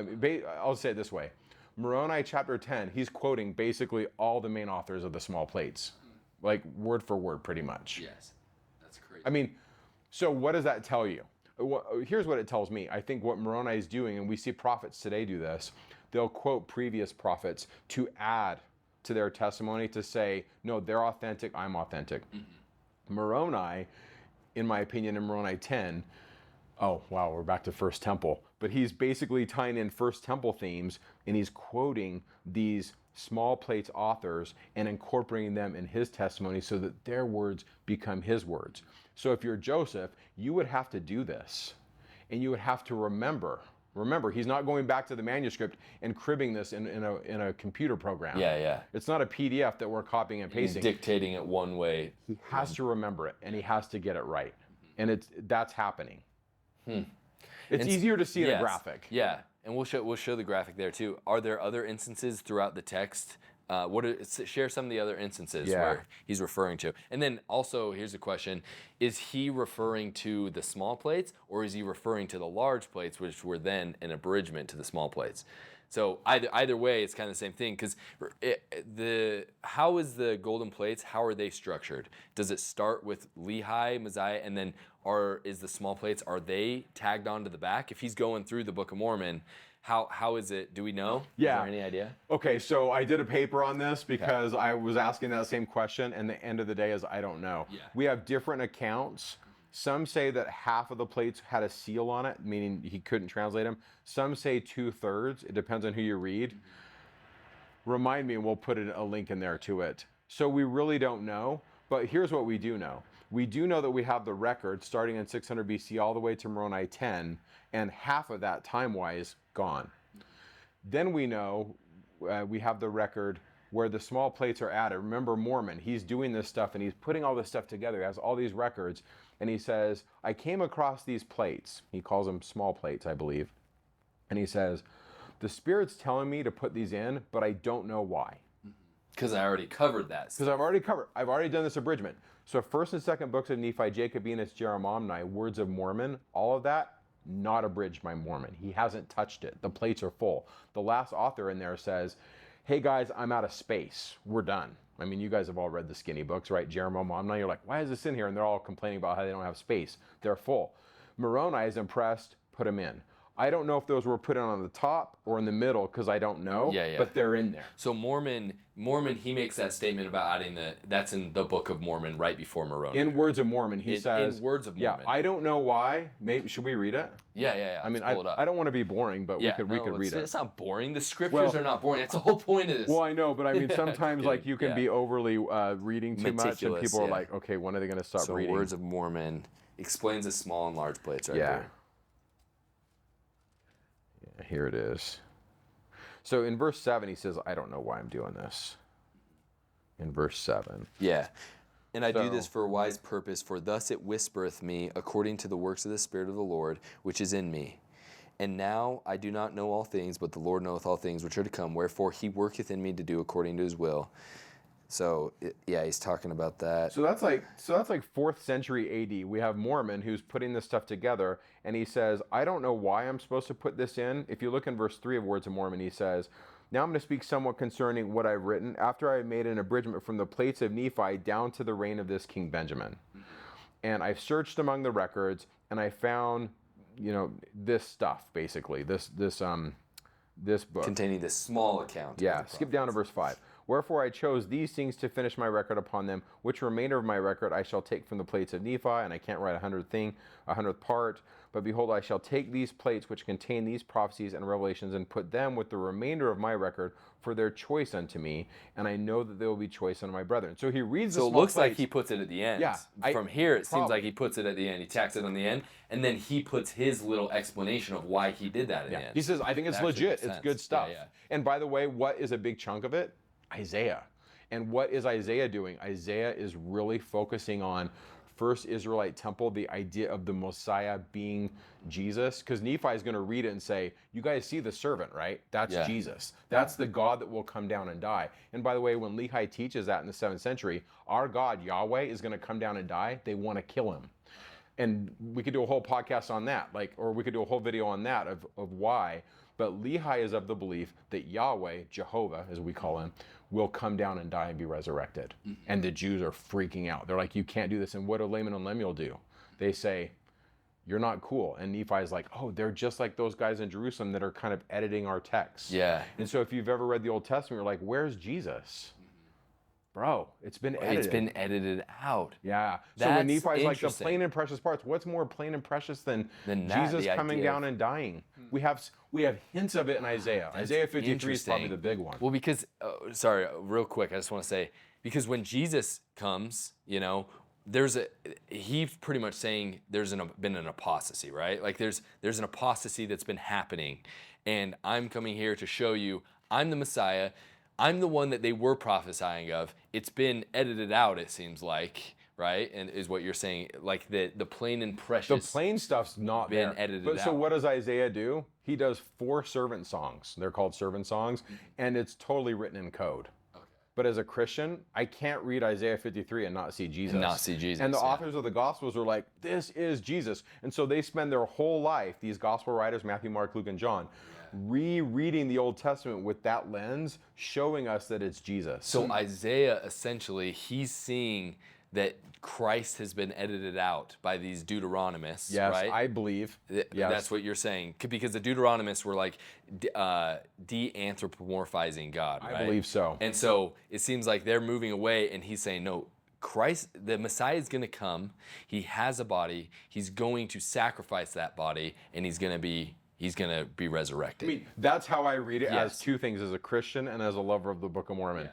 A: mean, I'll say it this way. Moroni chapter 10, he's quoting basically all the main authors of the small plates, like word for word, pretty much.
B: Yes, that's crazy.
A: I mean, so what does that tell you? Here's what it tells me. I think what Moroni is doing, and we see prophets today do this, they'll quote previous prophets to add to their testimony to say, no, they're authentic, I'm authentic. Mm-hmm. Moroni, in my opinion, in Moroni 10, oh, wow, we're back to First Temple. But he's basically tying in First Temple themes, and he's quoting these small plates authors and incorporating them in his testimony so that their words become his words. So if you're Joseph, you would have to do this, and you would have to remember, he's not going back to the manuscript and cribbing this in a computer program.
B: Yeah.
A: It's not a PDF that we're copying and pasting.
B: He's dictating it one way.
A: He has to remember it, and he has to get it right. And that's happening. It's easier to see in a graphic.
B: Yeah, and we'll show the graphic there too. Are there other instances throughout the text? Share some of the other instances where he's referring to. And then also, here's a question. Is he referring to the small plates, or is he referring to the large plates, which were then an abridgment to the small plates? So either way, it's kind of the same thing, because how is the golden plates, how are they structured? Does it start with lehi, Messiah, and then is the small plates, are they tagged onto the back? If he's going through the Book of Mormon, how is it? Do we know?
A: Yeah.
B: Is there any idea?
A: Okay, so I did a paper on this because I was asking that same question, and the end of the day is I don't know.
B: Yeah.
A: We have different accounts. Some say that half of the plates had a seal on it, meaning he couldn't translate them. Some say 2/3. It depends on who you read. Remind me, and we'll put a link in there to it. So we really don't know, but here's what we do know. We do know that we have the record starting in 600 BC all the way to Moroni 10, and half of that time-wise gone. Then we know we have the record where the small plates are added. Remember Mormon, he's doing this stuff and he's putting all this stuff together. He has all these records, and he says, I came across these plates. He calls them small plates, I believe. And he says, the Spirit's telling me to put these in, but I don't know why.
B: Because I already covered that.
A: Because I've already done this abridgment. So 1st and 2nd books of Nephi, Jacob, Enos, Jeremiah, Words of Mormon, all of that, not abridged by Mormon. He hasn't touched it. The plates are full. The last author in there says, hey guys, I'm out of space. We're done. I mean, you guys have all read the skinny books, right? Jeremiah, you're like, why is this in here? And they're all complaining about how they don't have space. They're full. Moroni is impressed, put them in. I don't know if those were put in on the top or in the middle because I don't know, but they're in there.
B: So Mormon, he makes that statement about adding that's in the Book of Mormon right before Moroni.
A: In Words of Mormon, he says.
B: In Words of Mormon.
A: Yeah, I don't know why. Maybe should we read it?
B: Yeah.
A: I mean, I don't want to be boring, but we could read it.
B: It's not boring. The scriptures are not boring. That's the whole point of this.
A: Well, I know, but I mean, sometimes like you can be overly reading too much, and people are like, okay, when are they going to stop reading?
B: So Words of Mormon explains the small and large plates right there.
A: Here it is. So in verse 7, he says, I don't know why I'm doing this. In verse 7.
B: Yeah. And I do this for a wise purpose, for thus it whispereth me, according to the works of the Spirit of the Lord, which is in me. And now I do not know all things, but the Lord knoweth all things which are to come. Wherefore he worketh in me to do according to his will. So he's talking about that.
A: So that's like 4th century AD. We have Mormon who's putting this stuff together, and he says, I don't know why I'm supposed to put this in. If you look in verse 3 of Words of Mormon, he says, now I'm going to speak somewhat concerning what I've written after I made an abridgment from the plates of Nephi down to the reign of this King Benjamin. And I've searched among the records, and I found, this stuff, basically, this book.
B: Containing this small account.
A: Yeah, skip down to verse 5. Wherefore I chose these things to finish my record upon them, which remainder of my record I shall take from the plates of Nephi, and I can't write 100th part. But behold, I shall take these plates which contain these prophecies and revelations, and put them with the remainder of my record for their choice unto me, and I know that they will be choice unto my brethren. So he reads.
B: So it looks like he puts it at the end.
A: Yeah.
B: From here, it seems like he puts it at the end. He tacks it on the end, and then he puts his little explanation of why he did that at the end.
A: He says, I think it's legit. It's good stuff.
B: Yeah.
A: And by the way, what is a big chunk of it? Isaiah. And what is Isaiah doing? Isaiah is really focusing on first Israelite temple, the idea of the Messiah being Jesus. Because Nephi is going to read it and say, you guys see the servant, right? That's Jesus. That's the God that will come down and die. And by the way, when Lehi teaches that in the 7th century, our God, Yahweh, is going to come down and die. They want to kill him. And we could do a whole podcast on that, or we could do a whole video on that of why. But Lehi is of the belief that Yahweh, Jehovah, as we call him, will come down and die and be resurrected. Mm-hmm. And the Jews are freaking out. They're like, you can't do this. And what do Laman and Lemuel do? They say, you're not cool. And Nephi's like, oh, they're just like those guys in Jerusalem that are kind of editing our text.
B: Yeah.
A: And so if you've ever read the Old Testament, you're like, where's Jesus? Bro, it's been edited.
B: It's been edited out.
A: Yeah. So when Nephi's like the plain and precious parts, what's more plain and precious than Jesus coming down and dying? We have hints of it in Isaiah. Isaiah 53 is probably the big one.
B: Well, because sorry, real quick, I just want to say, because when Jesus comes, he's pretty much saying there's been an apostasy, right? Like there's an apostasy that's been happening, and I'm coming here to show you I'm the Messiah. I'm the one that they were prophesying of. It's been edited out, it seems like, right? And is what you're saying, like the plain and precious.
A: The plain stuff's not
B: been
A: there.
B: edited
A: But
B: out.
A: So what does Isaiah do? He does 4 servant songs. They're called servant songs, and it's totally written in code. Okay. But as a Christian, I can't read Isaiah 53 and not see Jesus. And the authors of the Gospels are like, this is Jesus. And so they spend their whole life, these Gospel writers, Matthew, Mark, Luke, and John, rereading the Old Testament with that lens, showing us that it's Jesus.
B: So Isaiah, essentially, he's seeing that Christ has been edited out by these Deuteronomists, right?
A: Yes, I believe.
B: That's what you're saying. Because the Deuteronomists were like de-anthropomorphizing God, right?
A: I believe so.
B: And so it seems like they're moving away, and he's saying, no, Christ, the Messiah is going to come. He has a body. He's going to sacrifice that body, and he's going to be resurrected.
A: I mean, that's how I read it as 2 things, as a Christian and as a lover of the Book of Mormon.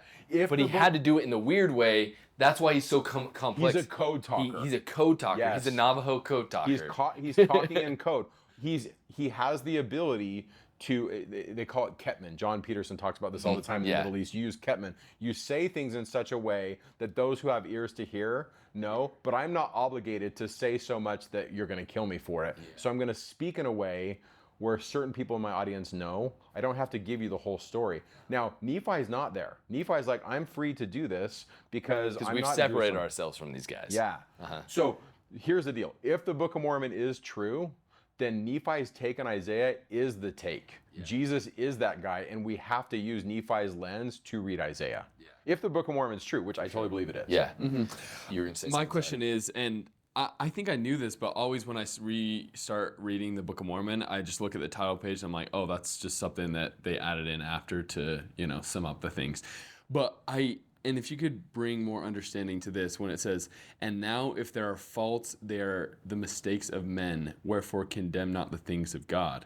B: But he had to do it in the weird way. That's why he's so complex.
A: He's a code talker.
B: He's a code talker.
A: Yes.
B: He's a Navajo code talker.
A: He's talking in code. He has the ability to, they call it Ketman. John Peterson talks about this all the time in the Middle East. You use Ketman. You say things in such a way that those who have ears to hear know, but I'm not obligated to say so much that you're going to kill me for it. So I'm going to speak in a way where certain people in my audience know. I don't have to give you the whole story. Now, Nephi's not there. Nephi's like, I'm free to do this because
B: we've separated ourselves from these guys.
A: Yeah. So here's the deal. If the Book of Mormon is true, then Nephi's take on Isaiah is the take. Yeah. Jesus is that guy, and we have to use Nephi's lens to read Isaiah. Yeah. If the Book of Mormon is true, which I totally believe it is.
B: Yeah. Mm-hmm. You're going to say
C: My question is, and I think I knew this, but always when I restart reading the Book of Mormon, I just look at the title page and I'm like, oh, that's just something that they added in after to, sum up the things. And if you could bring more understanding to this when it says, and now if there are faults, they are the mistakes of men, wherefore condemn not the things of God.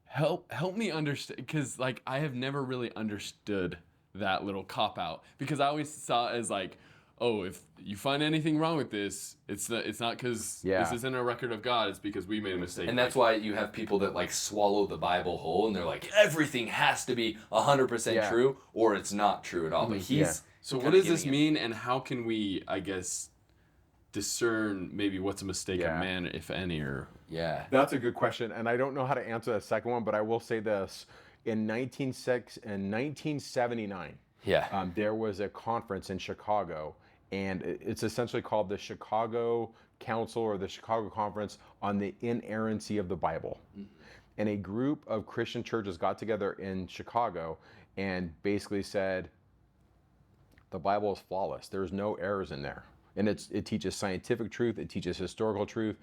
C: Help me understand, because I have never really understood that little cop-out, because I always saw it as like, oh, if you find anything wrong with this, it's not because this isn't a record of God, it's because we made a mistake.
B: And that's why you have people that swallow the Bible whole, and they're like, everything has to be 100% true, or it's not true at all. But
C: So what does this mean, and how can we, I guess, discern maybe what's a mistake of man, if any, or...
B: Yeah.
A: That's a good question, and I don't know how to answer the second one, but I will say this. In 1979,
B: Yeah.
A: There was a conference in Chicago, and it's essentially called the Chicago Council or the Chicago Conference on the Inerrancy of the Bible. And a group of Christian churches got together in Chicago and basically said, the Bible is flawless. There's no errors in there. And it teaches scientific truth, it teaches historical truth.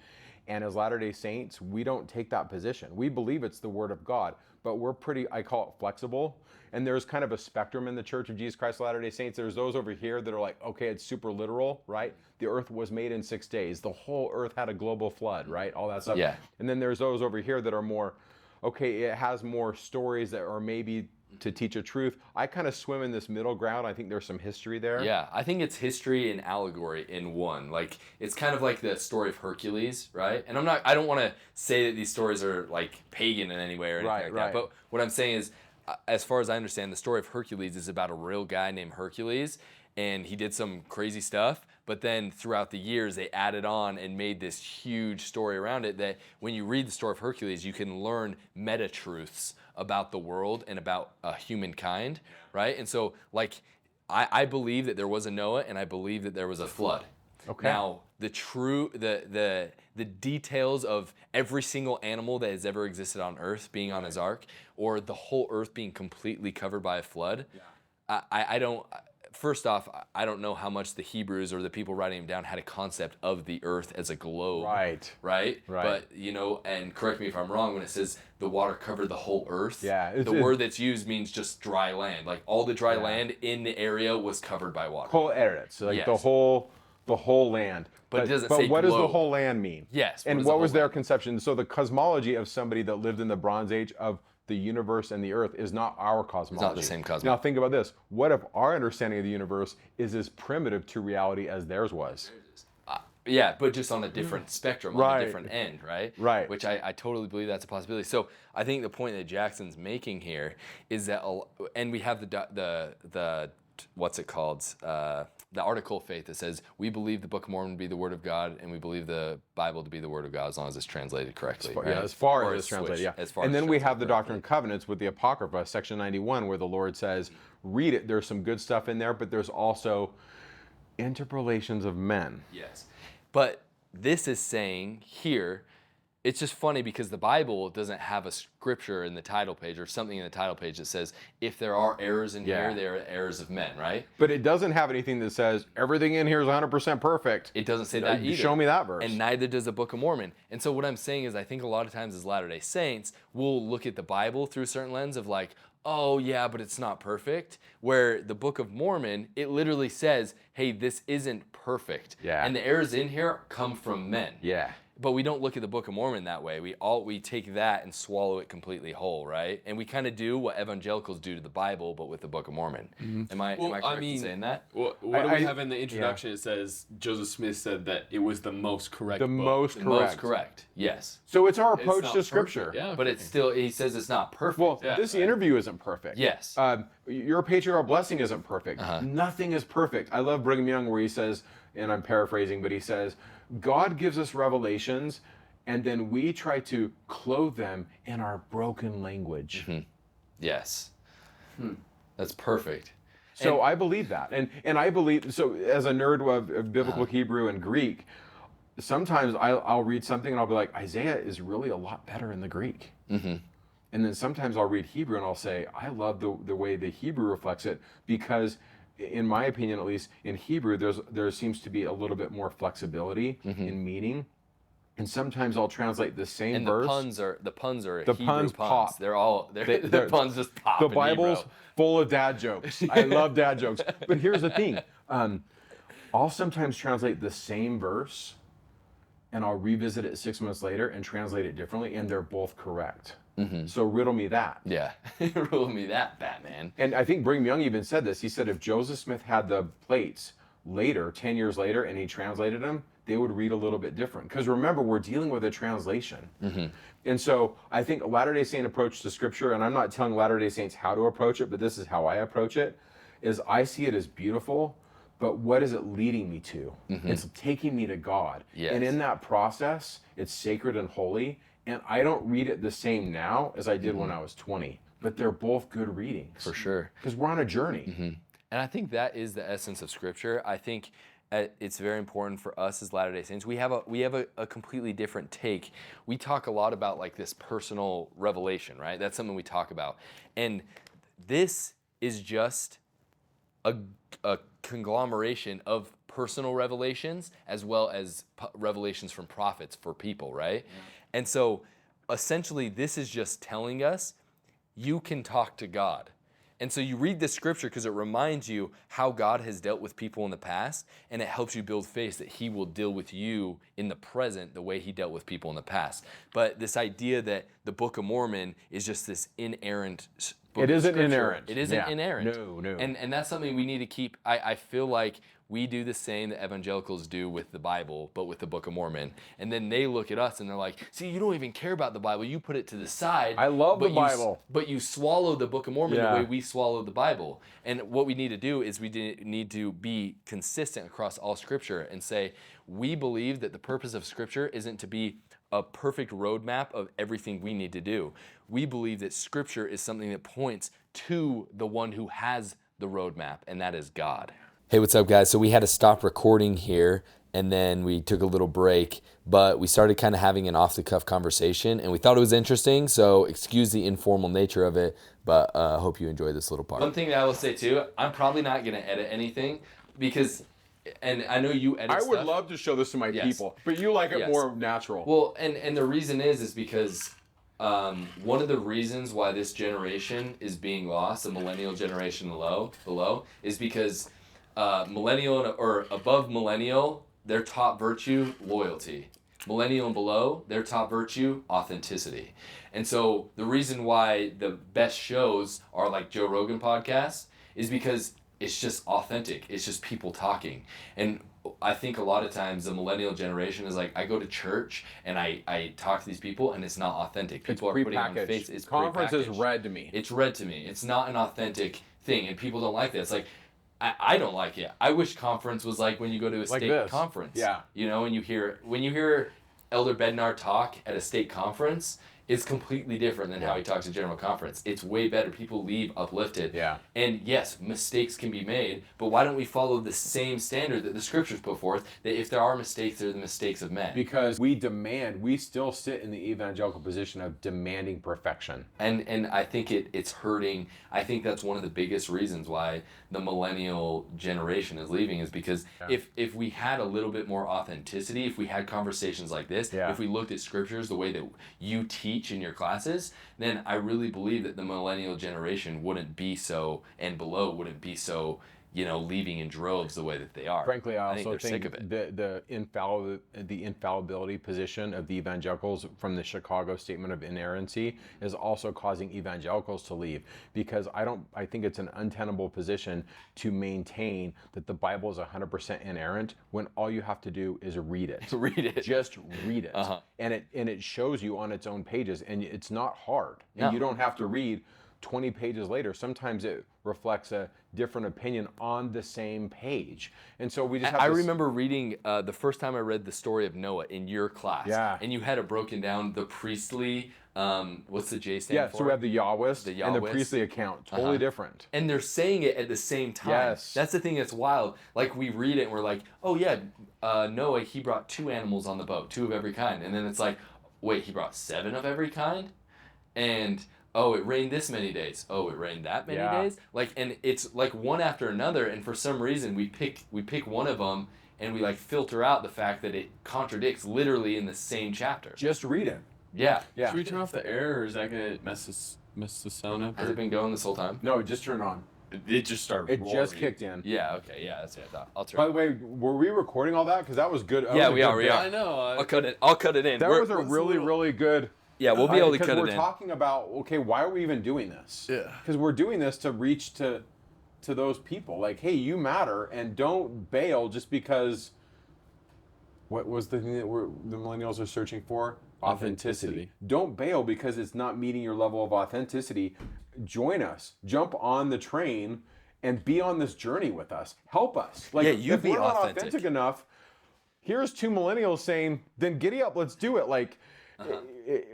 A: And as Latter-day Saints, we don't take that position. We believe it's the Word of God, but we're pretty, I call it flexible. And there's kind of a spectrum in the Church of Jesus Christ of Latter-day Saints. There's those over here that are like, okay, it's super literal, right? The earth was made in 6 days. The whole earth had a global flood, right? All that stuff.
B: Yeah.
A: And then there's those over here that are more, okay, it has more stories that are maybe to teach a truth. I kind of swim in this middle ground. I think there's some history there.
B: Yeah, I think it's history and allegory in one. Like, it's kind of like the story of Hercules, right? And I don't want to say that these stories are like pagan in any way or anything like that. But what I'm saying is, as far as I understand, the story of Hercules is about a real guy named Hercules, and he did some crazy stuff. But then throughout the years, they added on and made this huge story around it that when you read the story of Hercules, you can learn meta truths about the world and about humankind, right? And so, like, I believe that there was a Noah, and I believe that there was a flood.
A: Okay.
B: Now, the details of every single animal that has ever existed on Earth being on his ark, or the whole Earth being completely covered by a flood, I don't. First off, I don't know how much the Hebrews or the people writing them down had a concept of the earth as a globe. Right? But, you know, and correct me if I'm wrong, when it says the water covered the whole earth, the word that's used means just dry land. Like, all the dry land in the area was covered by water.
A: Whole Eretz, so like the whole land.
B: But it doesn't say
A: what does the
B: globe.
A: whole land mean?
B: Yes.
A: And what was their conception? So the cosmology of somebody that lived in the Bronze Age of the universe and the earth is not our cosmology.
B: It's not the same cosmology.
A: Now think about this. What if our understanding of the universe is as primitive to reality as theirs was?
B: Yeah, but just on a different spectrum, on a different end, right?
A: Right.
B: Which I totally believe that's a possibility. So I think the point that Jackson's making here is that, and we have the what's it called? The article of faith that says we believe the Book of Mormon to be the Word of God, and we believe the Bible to be the Word of God as long as it's translated correctly.
A: As far as it's translated. And then we have the Doctrine and Covenants with the Apocrypha, section 91, where the Lord says, read it. There's some good stuff in there, but there's also interpolations of men.
B: Yes. But this is saying here, it's just funny because the Bible doesn't have a scripture in the title page or something in the title page that says, if there are errors in here, they are errors of men, right?
A: But it doesn't have anything that says, everything in here is 100% perfect.
B: It doesn't say that either.
A: Show me that verse.
B: And neither does the Book of Mormon. And so what I'm saying is I think a lot of times as Latter-day Saints, we'll look at the Bible through a certain lens of like, oh yeah, but it's not perfect. Where the Book of Mormon, it literally says, hey, this isn't perfect.
A: Yeah.
B: And the errors in here come from men.
A: Yeah.
B: But we don't look at the Book of Mormon that way. We take that and swallow it completely whole, right? And we kind of do what evangelicals do to the Bible, but with the Book of Mormon. Am I correct in saying that?
D: What do we have in the introduction? It says Joseph Smith said that it was the most correct book.
A: Most correct.
B: Yes.
A: So it's our approach to Scripture.
D: Yeah,
B: but it's still, he says it's not perfect.
A: Well, this interview isn't perfect.
B: Yes.
A: Your patriarchal blessing isn't perfect. Nothing is perfect. I love Brigham Young where he says, and I'm paraphrasing, but he says, God gives us revelations, and then we try to clothe them in our broken language.
B: Yes. That's perfect.
A: So I believe that. And I believe, so as a nerd of biblical Hebrew and Greek, sometimes I'll read something and I'll be like, Isaiah is really a lot better in the Greek. And then sometimes I'll read Hebrew and I'll say, I love the way the Hebrew reflects it, because in my opinion, at least in Hebrew, there seems to be a little bit more flexibility in meaning. And sometimes I'll translate the same verse.
B: The puns are
A: the
B: Hebrew
A: puns pop.
B: The puns just pop.
A: The Bible's full of dad jokes. I love dad jokes. But here's the thing. I'll sometimes translate the same verse and I'll revisit it 6 months later and translate it differently, and they're both correct. So riddle me that.
B: Yeah, riddle me that, Batman.
A: And I think Brigham Young even said this. He said if Joseph Smith had the plates later, 10 years later, and he translated them, they would read a little bit different. Because remember, we're dealing with a translation. And so I think a Latter-day Saint approach to Scripture, and I'm not telling Latter-day Saints how to approach it, but this is how I approach it, is I see it as beautiful, but what is it leading me to? It's taking me to God.
B: Yes.
A: And in that process, it's sacred and holy. And I don't read it the same now as I did when I was 20. But they're both good readings.
B: For sure.
A: Because we're on a journey.
B: And I think that is the essence of Scripture. I think it's very important for us as Latter-day Saints. We have a completely different take. We talk a lot about like this personal revelation, right? That's something we talk about. And this is just a conglomeration of personal revelations as well as revelations from prophets for people, right? Yeah. And so essentially this is just telling us you can talk to God. And so you read this scripture because it reminds you how God has dealt with people in the past, and it helps you build faith that he will deal with you in the present the way he dealt with people in the past. But this idea that the Book of Mormon is just this inerrant book
A: it
B: of
A: isn't
B: scripture.
A: inerrant.
B: It isn't inerrant.
A: No.
B: And that's something we need to keep. I feel like we do the same that evangelicals do with the Bible, but with the Book of Mormon. And then they look at us and they're like, see, you don't even care about the Bible. You put it to the side.
A: I love the Bible.
B: But you swallow the Book of Mormon the way we swallow the Bible. And what we need to do is we need to be consistent across all Scripture and say, we believe that the purpose of Scripture isn't to be a perfect roadmap of everything we need to do. We believe that Scripture is something that points to the one who has the roadmap, and that is God. Hey, what's up, guys? So we had to stop recording here, and then we took a little break, but we started kind of having an off-the-cuff conversation, and we thought it was interesting, so excuse the informal nature of it, but I hope you enjoy this little part. One thing that I will say, too, I'm probably not going to edit anything, because, and I know you edit
A: I would
B: stuff.
A: love to show this to my people, but you like it more natural.
B: Well, and the reason is because one of the reasons why this generation is being lost, the millennial generation below, is because millennial or above millennial, their top virtue, loyalty. Millennial and below, their top virtue, authenticity. And so the reason why the best shows are like Joe Rogan podcasts is because it's just authentic. It's just people talking. And I think a lot of times the millennial generation is like, I go to church and I talk to these people and it's not authentic. People are putting on face. It's
A: conference is read to me.
B: It's read to me. It's not an authentic thing, and people don't like that. It's like, I don't like it. I wish conference was like when you go to a state conference.
A: Yeah.
B: You know, when you hear Elder Bednar talk at a state conference, it's completely different than how he talks at general conference. It's way better. People leave uplifted.
A: Yeah.
B: And yes, mistakes can be made, but why don't we follow the same standard that the scriptures put forth, that if there are mistakes, they're the mistakes of men?
A: Because we still sit in the evangelical position of demanding perfection.
B: And I think it's hurting. I think that's one of the biggest reasons why the millennial generation is leaving, is because if we had a little bit more authenticity, if we had conversations like this, if we looked at scriptures the way that you teach in your classes, then I really believe that the millennial generation wouldn't be so, and below wouldn't be so, leaving in droves the way that they are.
A: Frankly, I also
B: think they're sick of it.
A: The infallibility position of the evangelicals from the Chicago Statement of Inerrancy is also causing evangelicals to leave, because I think it's an untenable position to maintain that the Bible is 100% inerrant when all you have to do is read it.
B: Read it.
A: Just read it. And it shows you on its own pages, and it's not hard. And you don't have to read 20 pages later. Sometimes it reflects a different opinion on the same page. And so we just have
B: I remember reading the first time I read the story of Noah in your class.
A: Yeah.
B: And you had it broken down, the priestly, what's the J stand for?
A: Yeah, so we have the Yahwist and the priestly account. Totally different.
B: And they're saying it at the same time.
A: Yes.
B: That's the thing that's wild. Like, we read it and we're like, oh yeah, Noah, he brought 2 animals on the boat, 2 of every kind. And then it's like, wait, he brought 7 of every kind? And oh, it rained this many days. Oh, it rained that many days. Like, and it's like one after another. And for some reason, we pick one of them, and we like filter out the fact that it contradicts literally in the same chapter.
A: Just read it.
B: Yeah.
D: Should we turn off the air, or is that gonna mess the sound up?
B: Has it been going this whole time?
A: No, just turn it on.
D: It just started.
A: It just kicked in.
B: Yeah. Okay. Yeah. That's what I thought. I'll turn.
A: By the way, were we recording all that? Because that was good.
B: Yeah, we are.
D: I know.
B: I'll cut it in.
A: That was a really good.
B: Yeah, we'll be able to cut it in.
A: Because we're talking about, okay, why are we even doing this? Yeah. Because we're doing this to reach to those people. Like, hey, you matter, and don't bail just because. What was the thing that the millennials are searching for? Authenticity. Don't bail because it's not meeting your level of authenticity. Join us. Jump on the train and be on this journey with us. Help us. Like, if we're not authentic enough, here's 2 millennials saying, then giddy up, let's do it. Like,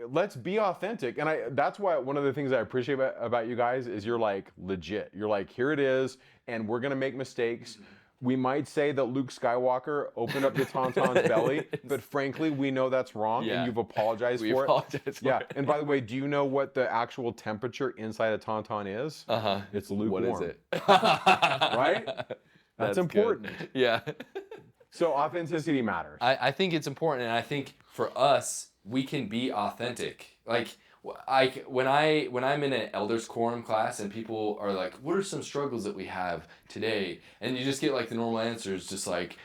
A: Let's be authentic. And that's why one of the things I appreciate about you guys is you're like legit. You're like, here it is, and we're going to make mistakes. We might say that Luke Skywalker opened up the Tauntaun's belly, but frankly, we know that's wrong, and you've apologized for it.
B: We apologize for it.
A: And by the way, do you know what the actual temperature inside a Tauntaun is? It's lukewarm.
B: What is it?
A: Right? That's important.
B: Good. Yeah.
A: So authenticity matters.
B: I think it's important, and I think for us, we can be authentic. Like, when I'm in an elders quorum class and people are like, what are some struggles that we have today? And you just get like the normal answers, just like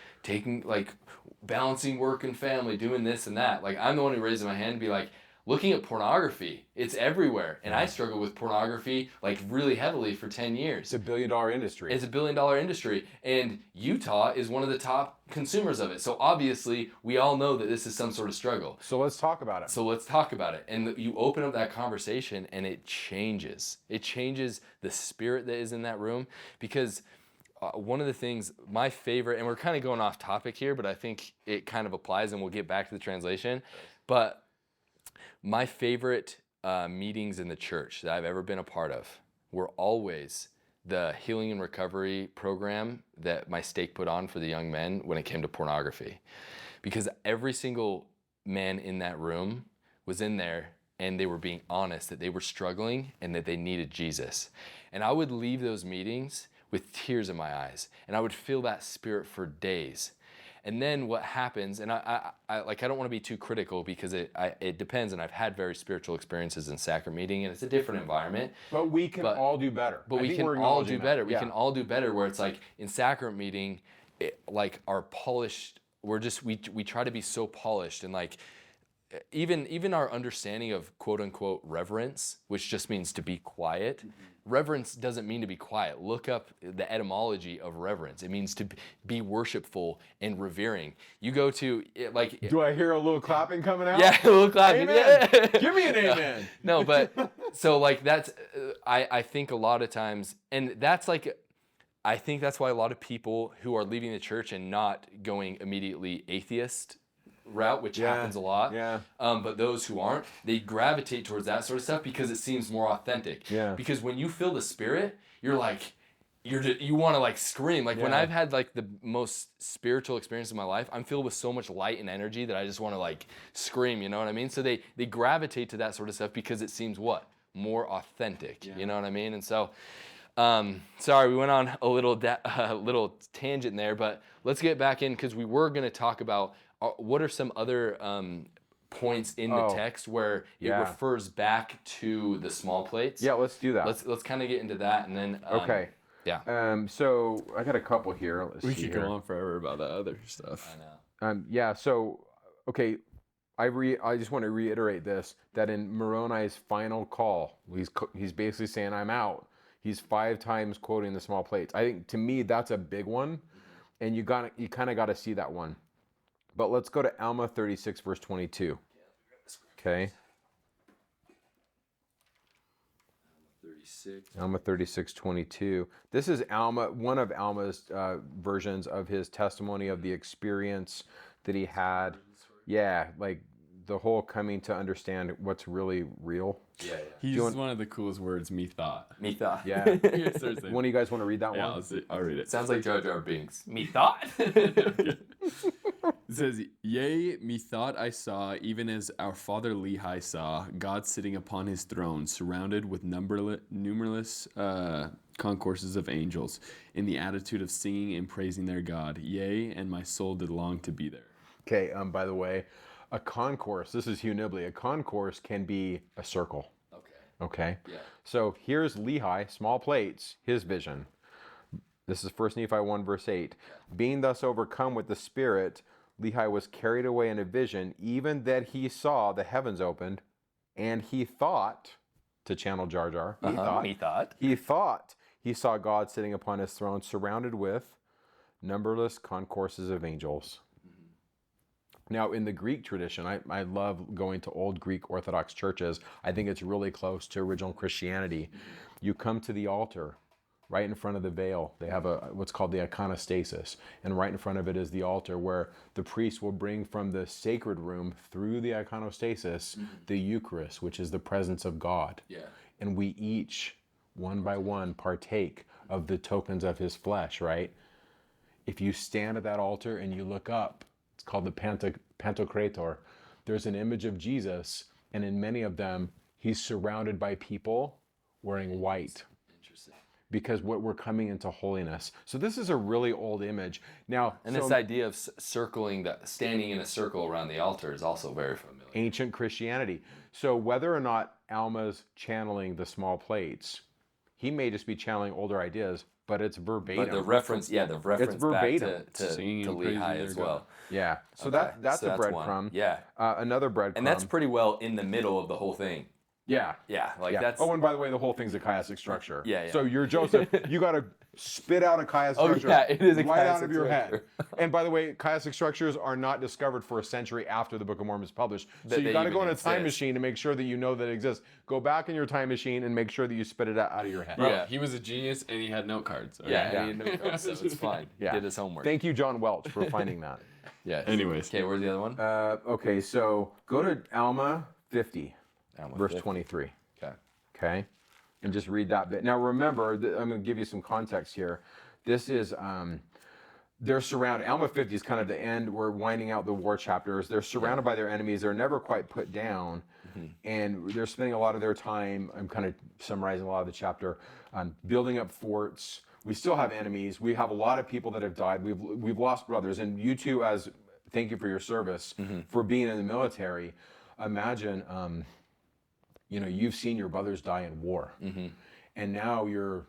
B: balancing work and family, doing this and that. Like, I'm the one who raises my hand and be like, looking at pornography, it's everywhere. And I struggled with pornography like really heavily for 10 years.
A: It's a $1 billion industry.
B: It's a $1 billion industry. And Utah is one of the top consumers of it. So obviously, we all know that this is some sort of struggle.
A: So let's talk about it.
B: And you open up that conversation and it changes. It changes the spirit that is in that room. Because one of the things, my favorite, and we're kind of going off topic here, but I think it kind of applies, and we'll get back to the translation. But my favorite meetings in the church that I've ever been a part of were always the healing and recovery program that my stake put on for the young men when it came to pornography. Because every single man in that room was in there and they were being honest that they were struggling and that they needed Jesus. And I would leave those meetings with tears in my eyes, and I would feel that spirit for days. And then what happens, and I don't want to be too critical because it depends, and I've had very spiritual experiences in sacrament meeting, and it's a different environment.
A: But we can all do better.
B: But we can all do better. We can all do better where it's like in sacrament meeting, like our polished, we try to be so polished, and like even our understanding of quote unquote reverence, which just means to be quiet. Reverence doesn't mean to be quiet. Look up the etymology of reverence. It means to be worshipful and revering. You go to like.
A: Do I hear a little clapping coming out?
B: Yeah, a little clapping.
A: Amen.
B: Yeah.
A: Give me an amen.
B: No, but so like that's I think a lot of times, and that's like. I think that's why a lot of people who are leaving the church and not going immediately atheist route, which happens a lot.
A: Yeah.
B: But those who aren't, they gravitate towards that sort of stuff because it seems more authentic.
A: Yeah.
B: Because when you feel the spirit, you're like, you want to like scream. Like when I've had like the most spiritual experience of my life, I'm filled with so much light and energy that I just want to like scream. You know what I mean? So they gravitate to that sort of stuff because it seems more authentic. Yeah. You know what I mean? And so. Sorry, we went on a little tangent there, but let's get back in because we were going to talk about what are some other points in the text where it refers back to the small plates.
A: Yeah, let's do that.
B: Let's kind of get into that and then.
A: Okay.
B: Yeah.
A: So I got a couple here.
D: We could go on forever about that other stuff.
B: I know.
A: Yeah. So okay. I just want to reiterate this, that in Moroni's final call, he's basically saying, I'm out. He's 5 times quoting the small plates. I think to me that's a big one, and you kind of got to see that one. But let's go to Alma 36 verse 22. Okay. Alma 36:22. This is one of Alma's versions of his testimony of the experience that he had. Yeah, like the whole coming to understand what's really real.
D: Yeah. He uses one of the coolest words, me thought.
B: Me thought.
A: Yeah. One of you guys want to read that one?
D: Yeah, I'll read it.
B: Sounds like Jar Jar Binks. Me thought.
D: It says, yea, methought I saw, even as our father Lehi saw, God sitting upon his throne, surrounded with numberless concourses of angels, in the attitude of singing and praising their God. Yea, and my soul did long to be there.
A: Okay, by the way, a concourse, this is Hugh Nibley, a concourse can be a circle. Okay? Yeah. So here's Lehi, small plates, his vision. This is 1 Nephi 1 verse 8. Being thus overcome with the Spirit, Lehi was carried away in a vision, even that he saw the heavens opened, and he thought, to channel Jar Jar, he thought he saw God sitting upon his throne, surrounded with numberless concourses of angels. Now, in the Greek tradition, I love going to old Greek Orthodox churches. I think it's really close to original Christianity. You come to the altar. Right in front of the veil, they have what's called the iconostasis. And right in front of it is the altar where the priest will bring from the sacred room through the iconostasis the Eucharist, which is the presence of God.
B: Yeah.
A: And we each, one by one, partake of the tokens of his flesh, right? If you stand at that altar and you look up, it's called the Pantocrator. There's an image of Jesus, and in many of them, he's surrounded by people wearing white.
B: Interesting.
A: Because we're coming into holiness. So this is a really old image. Now,
B: And this idea of standing in a circle around the altar is also very familiar.
A: ancient Christianity. So whether or not Alma's channeling the small plates, he may just be channeling older ideas, but it's verbatim.
B: But the reference back
A: verbatim.
B: to
D: Singing and
B: Lehi
D: praising
B: as
D: their
B: well.
D: God.
A: Yeah. So
B: Okay,
A: that's a
B: one.
A: breadcrumb.
B: Yeah.
A: Another breadcrumb.
B: And that's pretty well in the middle of the whole thing.
A: Yeah.
B: Yeah, like
A: Yeah.
B: that's.
A: Oh, and by the way, the whole thing's a chiastic structure.
B: Yeah.
A: So you're Joseph. You got to spit out a chiastic
B: Oh,
A: structure
B: yeah, it is a
A: right out
B: chiastic
A: of your
B: structure.
A: head. And by the way, chiastic structures are not discovered for a century after the Book of Mormon is published. So
B: That
A: you
B: they
A: got to
B: even
A: go in a time
B: exist.
A: machine to make sure that you know that it exists. Go back in your time machine and make sure that you spit it out of your head.
D: Bro,
B: Yeah.
D: he was a genius and he had note cards.
B: Yeah,
D: okay?
B: I mean, no, so it's fine.
A: Yeah.
B: Did his homework.
A: Thank you, John Welch, for finding that.
B: Yes.
D: Anyways.
B: Okay, where's the other one?
A: Okay, so go to Alma 50,
B: Alma
A: verse
B: 50.
A: 23.
B: Okay.
A: Okay, and just read that bit. Now remember, I'm going to give you some context here. This is, they're surrounded, Alma 50 is kind of the end, we're winding out the war chapters. They're surrounded by their enemies. They're never quite put down. And they're spending a lot of their time, I'm kind of summarizing a lot of the chapter, building up forts. We still have enemies. We have a lot of people that have died. We've lost brothers. And you two, thank you for your service, for being in the military. Imagine, you've seen your brothers die in war. And now you're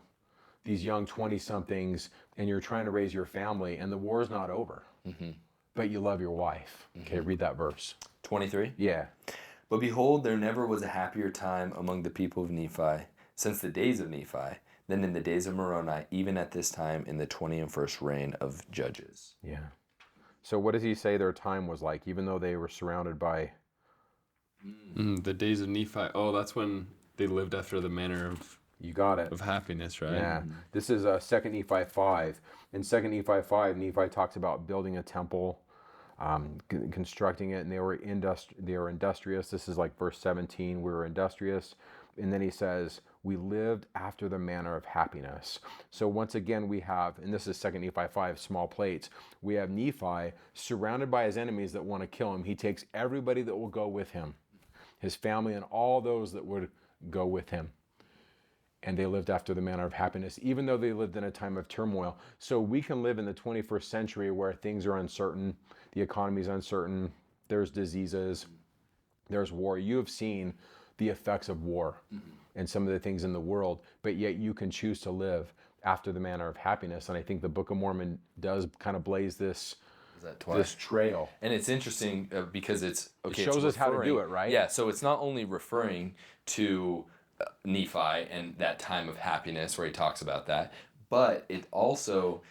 A: these young 20-somethings and you're trying to raise your family and the war's not over. But you love your wife. Okay, read that verse.
B: 23.
A: Yeah.
B: But behold, there never was a happier time among the people of Nephi, since the days of Nephi, than in the days of Moroni, even at this time in the 21st reign of Judges.
A: Yeah. So what does he say their time was like, even though they were surrounded by...
D: The days of Nephi. Oh, that's when they lived after the manner
A: You got it.
D: of happiness, right?
A: Yeah. This is 2 Nephi 5. In 2 Nephi 5, Nephi talks about building a temple, constructing it, and they were industrious. This is like verse 17. We were industrious. And then he says, we lived after the manner of happiness. So once again, we have, and this is 2 Nephi 5, small plates. We have Nephi surrounded by his enemies that want to kill him. He takes everybody that will go with him, his family and all those that would go with him. And they lived after the manner of happiness, even though they lived in a time of turmoil. So we can live in the 21st century where things are uncertain, the economy is uncertain, there's diseases, there's war. You have seen the effects of war and some of the things in the world, but yet you can choose to live after the manner of happiness. And I think the Book of Mormon does kind of blaze this trail.
B: And it's interesting because it
A: shows us how to do it, right?
B: Yeah, so it's not only referring to Nephi and that time of happiness where he talks about that, but it also,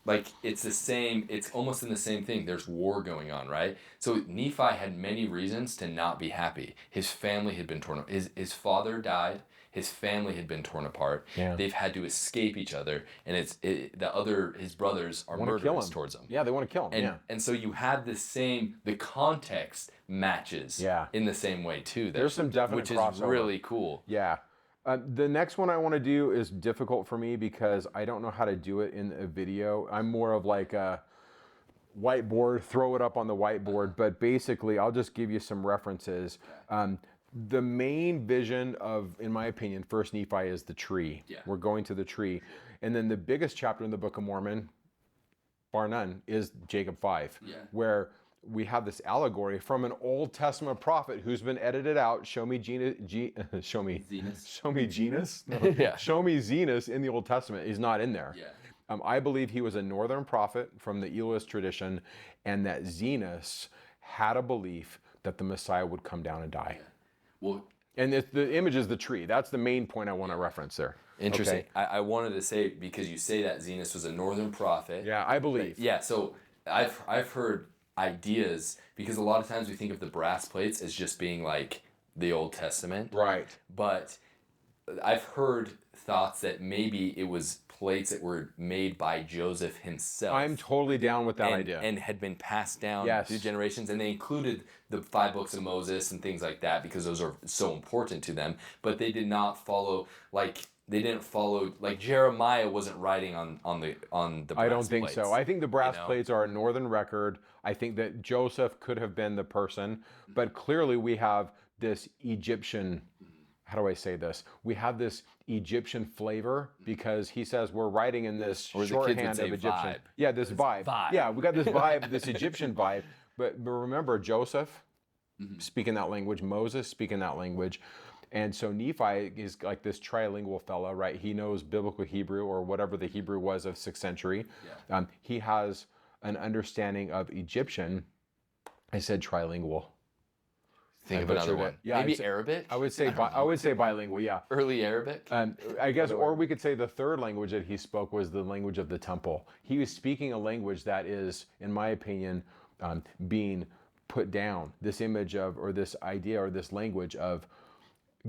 B: it's almost in the same thing. There's war going on, right? So Nephi had many reasons to not be happy. His family had been torn apart. His father died. His family had been torn apart.
A: Yeah.
B: They've had to escape each other, and his brothers are
A: Want to kill
B: murderous
A: him.
B: towards him.
A: Yeah, they want to kill him.
B: And so you had the context matches in the same way too.
A: There's some definite
B: which
A: crossover.
B: is really cool.
A: Yeah. The next one I want to do is difficult for me because I don't know how to do it in a video. I'm more of like a whiteboard, throw it up on the whiteboard, but basically I'll just give you some references. The main vision of, in my opinion, First Nephi is the tree.
B: Yeah.
A: We're going to the tree. And then the biggest chapter in the Book of Mormon, bar none, is Jacob 5, where we have this allegory from an Old Testament prophet who's been edited out. Show me Zenos. No.
B: Yeah.
A: Show me Zenos in the Old Testament. He's not in there.
B: Yeah.
A: I believe he was a northern prophet from the Elohist tradition, and that Zenos had a belief that the Messiah would come down and die.
B: Well,
A: and the image is the tree. That's the main point I want to reference there.
B: interesting.
A: Okay.
B: I wanted to say, because you say that Zenos was a northern prophet.
A: Yeah, I believe.
B: Yeah, so I've heard ideas, because a lot of times we think of the brass plates as just being like the Old Testament.
A: Right.
B: But I've heard thoughts that maybe it was plates that were made by Joseph himself.
A: I'm totally down with that idea.
B: And had been passed down
A: Yes.
B: through generations. And they included the 5 books of Moses and things like that because those are so important to them. But they did not follow, like Jeremiah wasn't writing on the brass
A: I don't think
B: plates.
A: so. I think the brass
B: know?
A: plates are a northern record. I think that Joseph could have been the person, but clearly we have this Egyptian, how do I say this? We have this Egyptian flavor because he says we're writing in this
B: Or the kids
A: shorthand
B: would say
A: of Egyptian.
B: vibe.
A: Yeah, this vibe.
B: vibe.
A: Yeah, we got this vibe, this Egyptian vibe. But remember, Joseph speaking that language, Moses speaking that language. And so Nephi is like this trilingual fella, right? He knows biblical Hebrew or whatever the Hebrew was of 6th century.
B: Yeah.
A: He has an understanding of Egyptian. I said trilingual.
B: Think
A: I
B: of another
A: butchered it.
B: one.
A: Yeah,
B: Maybe
A: I'd say-
B: Arabic?
A: I would say bilingual, yeah.
B: Early Arabic?
A: I guess, or we could say the third language that he spoke was the language of the temple. He was speaking a language that is, in my opinion, being put down. This image of, or this idea, or this language of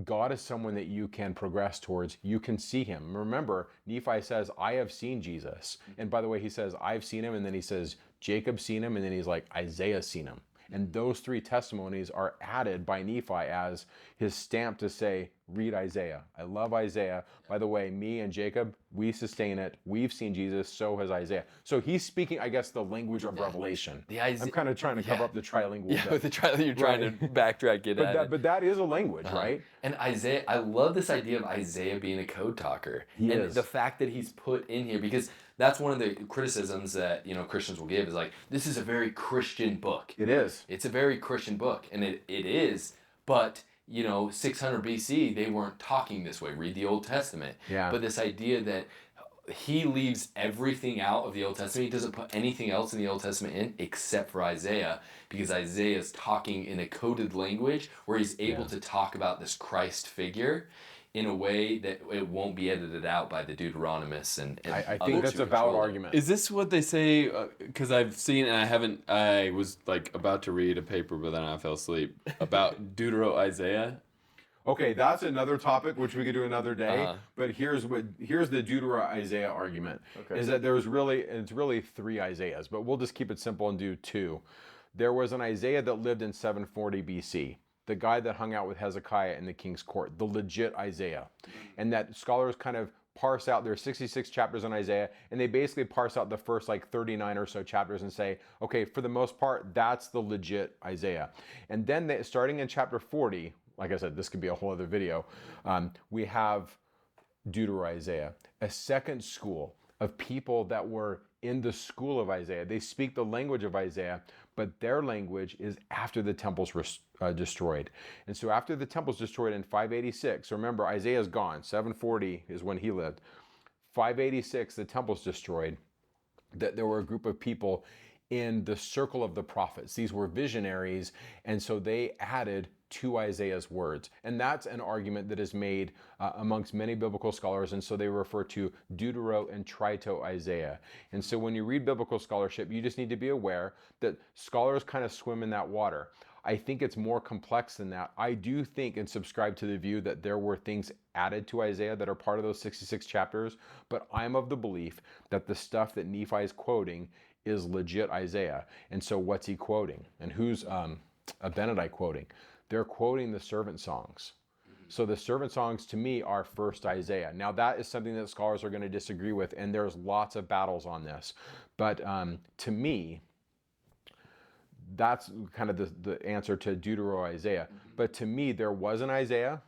A: God is someone that you can progress towards. You can see him. Remember, Nephi says, I have seen Jesus. And by the way, he says, I've seen him. And then he says, Jacob's seen him. And then he's like, Isaiah's seen him. And those 3 testimonies are added by Nephi as his stamp to say, read Isaiah. I love Isaiah. By the way, me and Jacob, we sustain it. We've seen Jesus, so has Isaiah. So he's speaking, I guess, the language of revelation. I'm kind of trying to cover up the trilingual bit.
B: With the trilingual, you're trying to backtrack it at it.
A: But that is a language, right?
B: And Isaiah, I love this idea of Isaiah being a code talker.
A: He
B: and
A: is.
B: the fact that he's put in here, because that's one of the criticisms that, Christians will give is like, this is a very Christian book.
A: It is.
B: It's a very Christian book, and it is, but 600 BC, they weren't talking this way. Read the Old Testament.
A: Yeah.
B: But this idea that he leaves everything out of the Old Testament. He doesn't put anything else in the Old Testament in except for Isaiah, because Isaiah is talking in a coded language where he's able to talk about this Christ figure in a way that it won't be edited out by the Deuteronomists and
A: I
B: others
A: think that's
B: who
A: a valid
B: control it.
A: argument.
D: Is this what they say? Because I've seen, and I was like about to read a paper, but then I fell asleep, about Deutero-Isaiah.
A: Okay, that's another topic which we could do another day. But here's the Deutero-Isaiah argument. Is that it's really 3 Isaiahs, but we'll just keep it simple and do 2. There was an Isaiah that lived in 740 BC. The guy that hung out with Hezekiah in the king's court, the legit Isaiah. And that scholars kind of parse out, there's 66 chapters in Isaiah, and they basically parse out the first 39 or so chapters and say, okay, for the most part, that's the legit Isaiah. And then starting in chapter 40, like I said, this could be a whole other video, we have Deutero-Isaiah, a second school of people that were in the school of Isaiah. They speak the language of Isaiah, but their language is after the temple's destroyed. And so after the temple's destroyed in 586, remember Isaiah's gone, 740 is when he lived. 586, the temple's destroyed. That there were a group of people in the circle of the prophets. These were visionaries, and so they added to Isaiah's words. And that's an argument that is made amongst many biblical scholars, and so they refer to Deutero and Trito Isaiah. And so when you read biblical scholarship, you just need to be aware that scholars kind of swim in that water. I think it's more complex than that. I do think and subscribe to the view that there were things added to Isaiah that are part of those 66 chapters, but I'm of the belief that the stuff that Nephi is quoting is legit Isaiah. And so what's he quoting? And who's Abinadi quoting? They're quoting the servant songs. So the servant songs to me are first Isaiah. Now that is something that scholars are going to disagree with, and there's lots of battles on this. But to me, that's kind of the answer to Deutero-Isaiah. But to me, there was an Isaiah.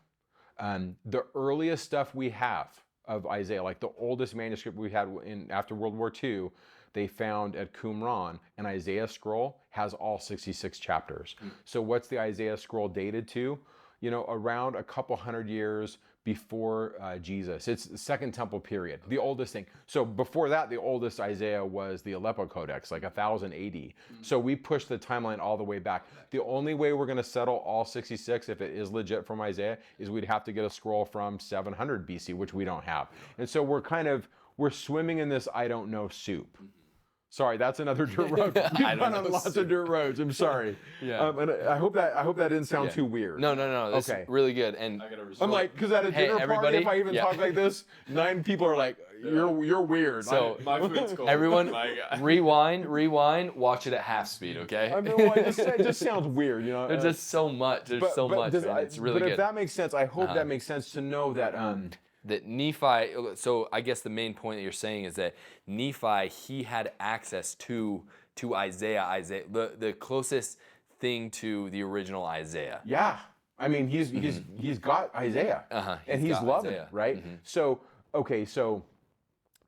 A: The earliest stuff we have of Isaiah, like the oldest manuscript we had after World War II, they found at Qumran, an Isaiah scroll has all 66 chapters. So what's the Isaiah scroll dated to? Around a couple hundred years before Jesus. It's the Second Temple period, the oldest thing. So before that, the oldest Isaiah was the Aleppo Codex, like 1000 AD. So we pushed the timeline all the way back. The only way we're going to settle all 66, if it is legit from Isaiah, is we'd have to get a scroll from 700 BC, which we don't have. And so we're swimming in this I don't know soup. Sorry, that's another dirt road. We've
B: I don't
A: gone on
B: know.
A: lots of dirt roads. I'm sorry.
B: Yeah.
A: And I hope that didn't sound too weird.
B: No. That's
A: Okay.
B: really good. And
A: I'm like, because at a
B: Hey,
A: dinner party,
B: everybody,
A: if I even
B: yeah.
A: talk like this, 9 people are like, "You're weird."
B: So
D: My food's cold.
B: everyone,
D: My God.
B: rewind, watch it at half speed, okay?
A: I mean, well, it just sounds weird, you know.
B: There's just so much. There's so much, man. It's really
A: but
B: good.
A: if that makes sense, I hope that makes sense to know that.
B: That Nephi, so I guess the main point that you're saying is that Nephi, he had access to Isaiah, the closest thing to the original Isaiah.
A: Yeah, I mean, he's got Isaiah, and he's
B: got
A: loving
B: Isaiah.
A: it, right? So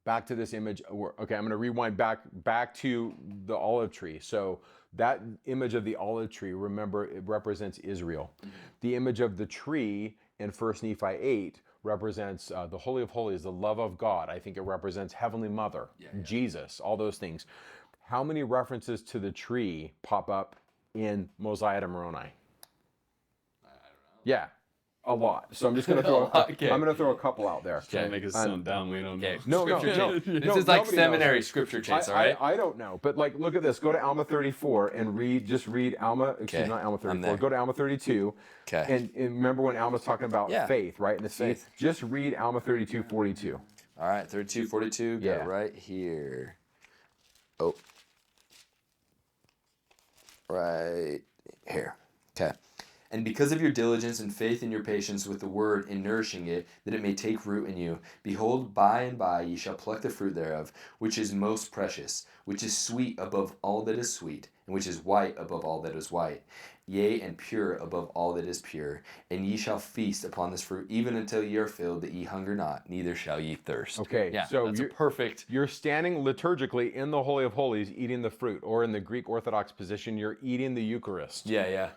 A: back to this image. Okay, I'm going to rewind back to the olive tree. So that image of the olive tree, remember, it represents Israel. The image of the tree in 1 Nephi 8 represents the Holy of Holies, the love of God. I think it represents Heavenly Mother, Jesus, all those things. How many references to the tree pop up in Mosiah to Moroni? I don't know. Yeah, a lot. So I'm just going to throw.
B: Okay.
A: I'm going to throw a couple out there.
D: Trying to make us sound dumb. We don't know.
B: Okay.
A: No.
B: This
A: No,
B: is like
A: nobody
B: seminary
A: knows.
B: scripture chase, all right?
A: I don't know, but like, look at this. Go to Alma 34 and read Alma. Excuse me, not Alma 34. Go to Alma 32.
B: Okay.
A: And remember when Alma's talking about
B: Yeah.
A: faith, right? And the faith. Just read Alma 32:42.
B: All right, 32, 42, got
A: Yeah.
B: it right here. Oh. Right here. Okay. And because of your diligence and faith in your patience with the word in nourishing it, that it may take root in you, behold, by and by ye shall pluck the fruit thereof, which is most precious, which is sweet above all that is sweet, and which is white above all that is white, yea, and pure above all that is pure. And ye shall feast upon this fruit, even until ye are filled, that ye hunger not, neither shall ye thirst.
A: Okay,
B: Yeah,
A: so
B: that's a perfect.
A: You're standing liturgically in the Holy of Holies, eating the fruit, or in the Greek Orthodox position, you're eating the Eucharist.
B: Yeah.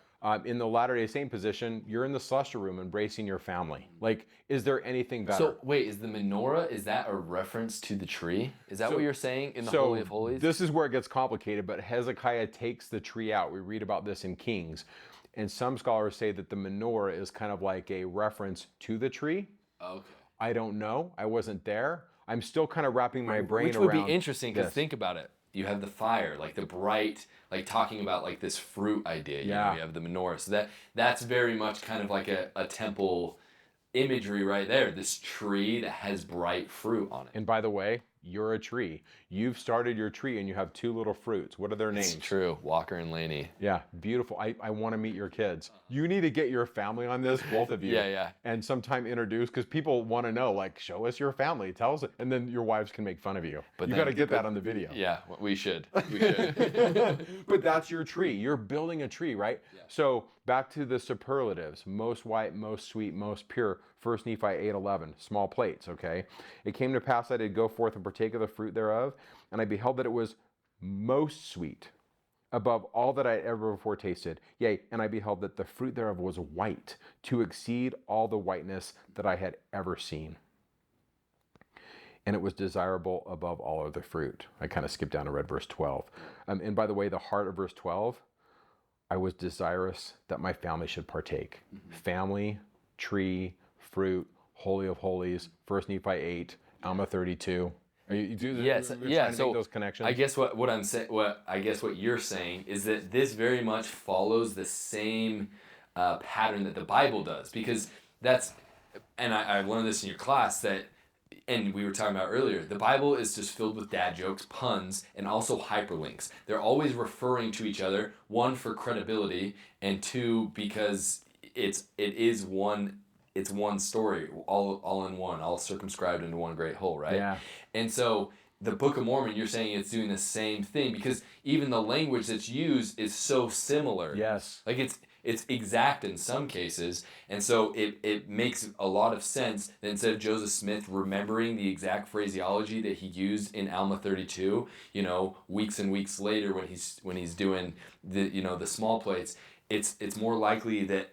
A: In the Latter-day Saint position, you're in the celestial room embracing your family. Like, is there anything better?
B: So wait, is the menorah, is that a reference to the tree? Is that what you're saying in the Holy of Holies?
A: This is where it gets complicated, but Hezekiah takes the tree out. We read about this in Kings. And some scholars say that the menorah is kind of like a reference to the tree.
B: Okay.
A: I don't know. I wasn't there. I'm still kind of wrapping my brain
B: Which
A: around
B: would be interesting, because
A: this.
B: think about it. You have the fire, like the bright, like talking about like this fruit idea. You know, you have the menorah. So that's very much kind of like a temple imagery right there. This tree that has bright fruit on it.
A: And by the way, you're a tree. You've started your tree and you have 2 little fruits. What are their names?
B: It's true. Walker and Laney.
A: Yeah, beautiful. I want to meet your kids. You need to get your family on this, both of you.
B: Yeah.
A: And sometime introduce, because people want to know, like, show us your family, tell us, and then your wives can make fun of you. But you got to get that on the video.
B: Yeah, we should. We should.
A: But that's your tree. You're building a tree, right? Yeah. So back to the superlatives: most white, most sweet, most pure. 1 Nephi 8:11, small plates, okay? It came to pass I did go forth and partake of the fruit thereof, and I beheld that it was most sweet, above all that I had ever before tasted. Yea, and I beheld that the fruit thereof was white, to exceed all the whiteness that I had ever seen. And it was desirable above all other fruit. I kind of skipped down and read verse 12. And by the way, the heart of verse 12, I was desirous that my family should partake. Family, tree, fruit, Holy of Holies, 1 Nephi 8, Alma 32. Are you
B: Yes,
A: trying
B: yeah.
A: to
B: So
A: make those connections?
B: I guess what I'm saying, what you're saying is that this very much follows the same pattern that the Bible does, because that's, and I learned this in your class that, and we were talking about earlier, the Bible is just filled with dad jokes, puns, and also hyperlinks. They're always referring to each other, 1 for credibility, and 2 because it is one. It's one story, all in one, all circumscribed into one great whole, right?
A: Yeah.
B: And so the Book of Mormon, you're saying it's doing the same thing, because even the language that's used is so similar.
A: Yes.
B: Like it's exact in some cases, and so it makes a lot of sense that instead of Joseph Smith remembering the exact phraseology that he used in Alma 32, weeks and weeks later when he's doing the small plates, it's more likely that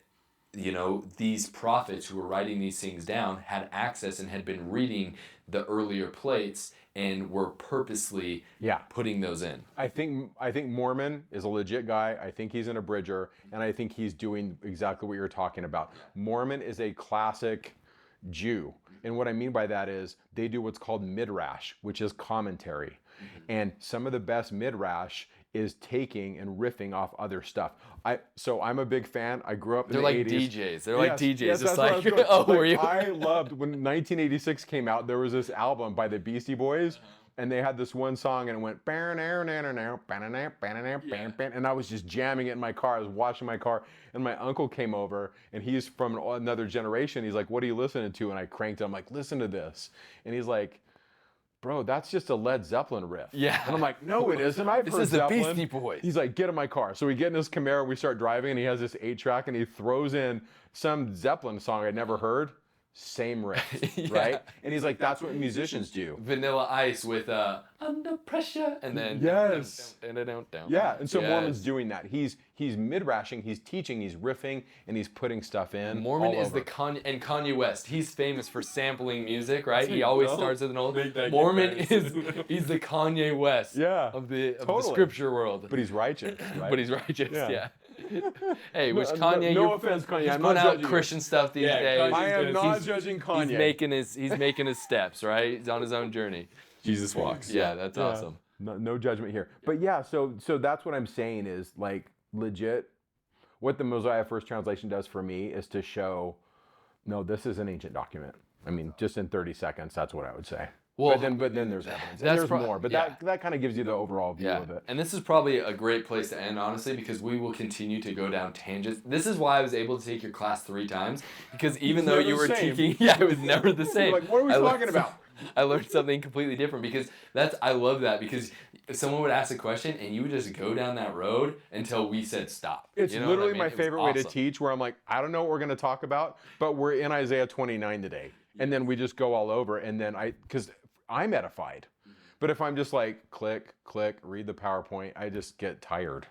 B: these prophets who were writing these things down had access and had been reading the earlier plates and were purposely putting those in.
A: I think Mormon is a legit guy. I think he's an abridger, and I think he's doing exactly what you're talking about. Mormon is a classic Jew. And what I mean by that is they do what's called midrash, which is commentary. And some of the best midrash is taking and riffing off other stuff. So I'm a big fan. I grew up in
B: They're
A: the
B: like
A: 80s.
B: DJs. They're like DJs.
A: Yes,
B: Just
A: that's what I
B: like,
A: was going.
B: oh,
A: Like,
B: were you?
A: I loved when 1986 came out. There was this album by the Beastie Boys, and they had this one song, and it went, and I was just jamming it in my car. I was washing my car, and my uncle came over, and he's from another generation. He's like, "What are you listening to?" And I cranked it. I'm like, "Listen to this," and he's like, "Bro, that's just a Led Zeppelin riff."
B: Yeah.
A: And I'm like, "No, it isn't. I've
B: This
A: heard
B: is the
A: Zeppelin."
B: Beastie Boys.
A: He's like, "Get in my car." So we get in his Camaro, we start driving, and he has this 8-track, and he throws in some Zeppelin song I'd never heard. Same riff,
B: Yeah.
A: right? And he's like, "That's what musicians do."
B: Vanilla Ice with Under Pressure, and then
A: Yes.
B: down.
A: Yeah, and so
B: Yes.
A: Mormon's doing that. He's midrashing, he's teaching, he's riffing, and he's putting stuff in.
B: Mormon
A: all
B: is
A: over.
B: the Kanye West. He's famous for sampling music, right? He always
D: No.
B: starts with an old.
D: Make that
B: Mormon
D: get
B: is
D: better.
B: he's the Kanye West
A: Yeah,
B: of the
A: totally.
B: scripture world.
A: But he's righteous, right?
B: But he's righteous,
A: Yeah.
B: yeah. Hey, which
A: No-
B: Kanye?
A: no
B: you're-
A: offense, Kanye,
B: He's
A: I'm
B: putting
A: not
B: out
A: judging you.
B: Christian stuff these
D: Yeah,
B: days.
D: Kanye's
A: I am
D: He's-
A: not judging Kanye.
B: He's making his steps, right? He's on his own journey.
D: Jesus walks.
B: Yeah, that's
A: Yeah.
B: awesome.
A: No judgment here. But yeah, so that's what I'm saying is like legit. What the Mosiah First Translation does for me is to show, no, this is an ancient document. I mean, just in 30 seconds, that's what I would say.
B: Well,
A: but then there's evidence.
B: that's
A: There's more. But
B: yeah.
A: that kind of gives you the overall view
B: Yeah,
A: of it.
B: and this is probably a great place to end, honestly, because we will continue to go down tangents. This is why I was able to take your class 3 times, because even though
A: never
B: you
A: the
B: were
A: same.
B: teaching, yeah, it was never the same.
A: Like, what are we
B: I learned
A: talking about?
B: I learned something completely different because I love that because someone would ask a question and you would just go down that road until we said stop.
A: It's
B: You know what I
A: literally
B: mean?
A: my
B: It was
A: favorite way to
B: awesome.
A: teach, where I'm like, I don't know what we're going to talk about, but we're in Isaiah 29 today. And then we just go all over, and then because I'm edified. But if I'm just like, click, read the PowerPoint, I just get tired.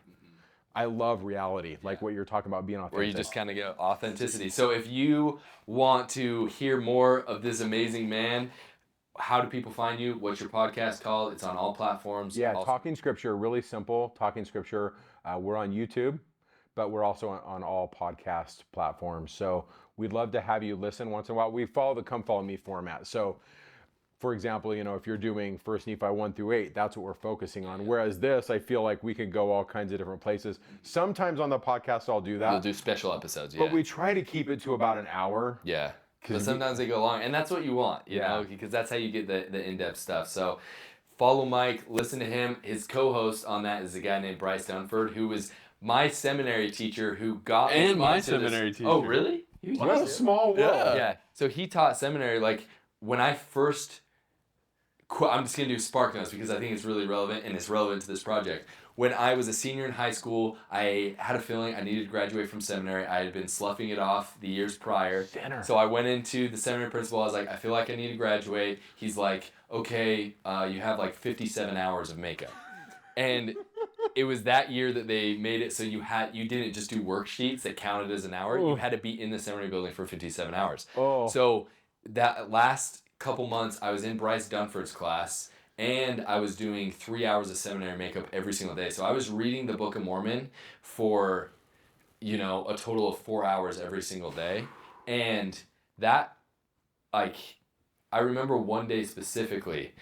A: I love reality, like what you're talking about being authentic.
B: Where you just kind of get authenticity. So if you want to hear more of this amazing man, how do people find you? What's your podcast called? It's on all platforms.
A: Yeah,
B: Also-
A: Talking Scripture, really simple. Talking Scripture. We're on YouTube, but we're also on all podcast platforms. So we'd love to have you listen once in a while. We follow the Come Follow Me format. So, for example, if you're doing 1 Nephi 1-8, that's what we're focusing on. Whereas this, I feel like we could go all kinds of different places. Sometimes on the podcast, I'll do that.
B: You'll do special episodes, yeah.
A: But we try to keep it to about an hour.
B: Yeah. But
A: 'Cause
B: sometimes they go long, and that's what you want, you know, because that's how you get the in-depth stuff. So follow Mike, listen to him. His co-host on that is a guy named Bryce Dunford, who was my seminary teacher who got me
D: And my
B: into this-
D: seminary teacher.
B: Oh, really?
A: What a small world.
B: Yeah. So he taught seminary, like, when I first... I'm just going to do Spark Notes because I think it's really relevant, and it's relevant to this project. When I was a senior in high school, I had a feeling I needed to graduate from seminary. I had been sloughing it off the years prior. So I went into the seminary principal. I was like, I feel like I need to graduate. He's like, okay, you have like 57 hours of makeup. And it was that year that they made it so you didn't just do worksheets that counted as an hour. You had to be in the seminary building for 57 hours.
A: Oh.
B: So that last couple months, I was in Bryce Dunford's class, and I was doing 3 hours of seminary makeup every single day. So I was reading the Book of Mormon for, a total of 4 hours every single day. And that, like, I remember one day specifically,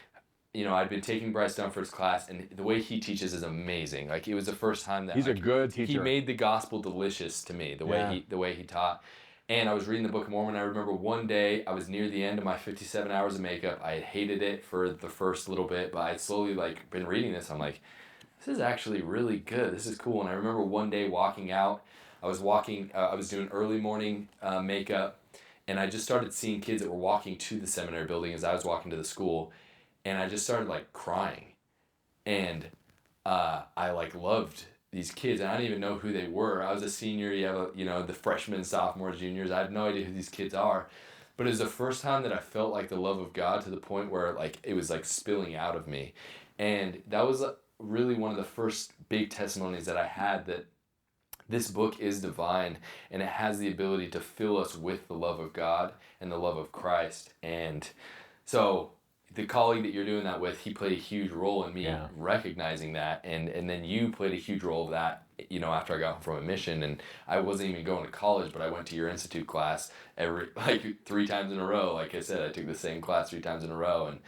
B: I'd been taking Bryce Dunford's class, and the way he teaches is amazing. Like, it was the first time that
A: He's a good teacher.
B: he made the gospel delicious to me, the way he taught. And I was reading the Book of Mormon. I remember one day I was near the end of my 57 hours of makeup. I had hated it for the first little bit, but I'd slowly been reading this. I'm like, this is actually really good. This is cool. And I remember one day walking out. I was doing early morning makeup, and I just started seeing kids that were walking to the seminary building as I was walking to the school, and I just started crying, and I loved these kids, and I didn't even know who they were. I was a senior. You have the freshmen, sophomores, juniors. I have no idea who these kids are, but it was the first time that I felt the love of God to the point where it was spilling out of me, and that was really one of the first big testimonies that I had that this book is divine, and it has the ability to fill us with the love of God and the love of Christ. And so the colleague that you're doing that with, he played a huge role in me recognizing that, and then you played a huge role of that, after I got home from a mission, and I wasn't even going to college, but I went to your institute class 3 times in a row. Like I said, I took the same class 3 times in a row, and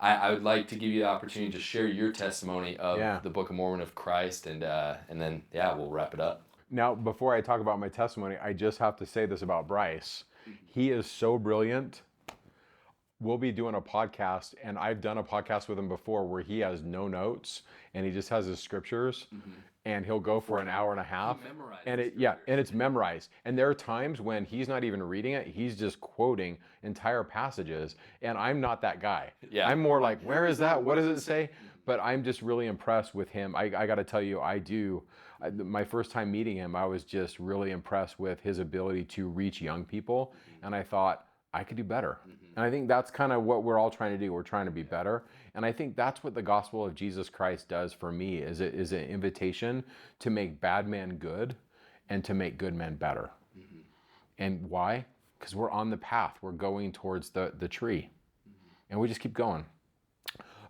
B: I would like to give you the opportunity to share your testimony of
A: Yeah.
B: the Book of Mormon of Christ, and then we'll wrap it up.
A: Now, before I talk about my testimony, I just have to say this about Bryce. He is so brilliant. We'll be doing a podcast, and I've done a podcast with him before where he has no notes and he just has his scriptures, and he'll go for an hour and a half. And it's memorized. And there are times when he's not even reading it, he's just quoting entire passages, and I'm not that guy.
B: Yeah.
A: I'm more like, where is that? What does it say? But I'm just really impressed with him. I got to tell you, my first time meeting him, I was just really impressed with his ability to reach young people, and I thought, I could do better. And I think that's kind of what we're all trying to do. We're trying to be better. And I think that's what the gospel of Jesus Christ does for me, is an invitation to make bad men good and to make good men better. And why? Because we're on the path. We're going towards the tree. And we just keep going.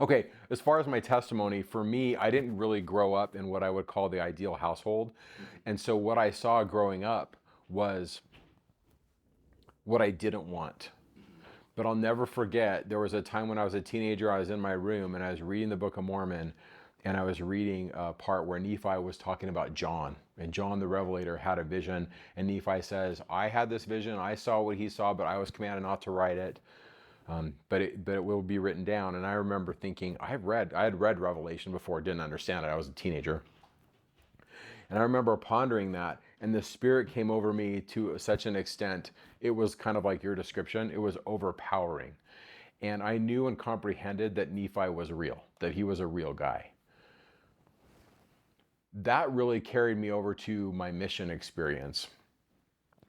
A: Okay, as far as my testimony, for me, I didn't really grow up in what I would call the ideal household. And so what I saw growing up was what I didn't want. But I'll never forget, there was a time when I was a teenager, I was in my room and I was reading the Book of Mormon, and I was reading a part where Nephi was talking about John. And John the Revelator had a vision, and Nephi says, I had this vision, I saw what he saw, but I was commanded not to write it. But it will be written down. And I remember thinking, I had read Revelation before, didn't understand it. I was a teenager. And I remember pondering that, and the Spirit came over me to such an extent, it was kind of like your description, it was overpowering. And I knew and comprehended that Nephi was real, that he was a real guy. That really carried me over to my mission experience.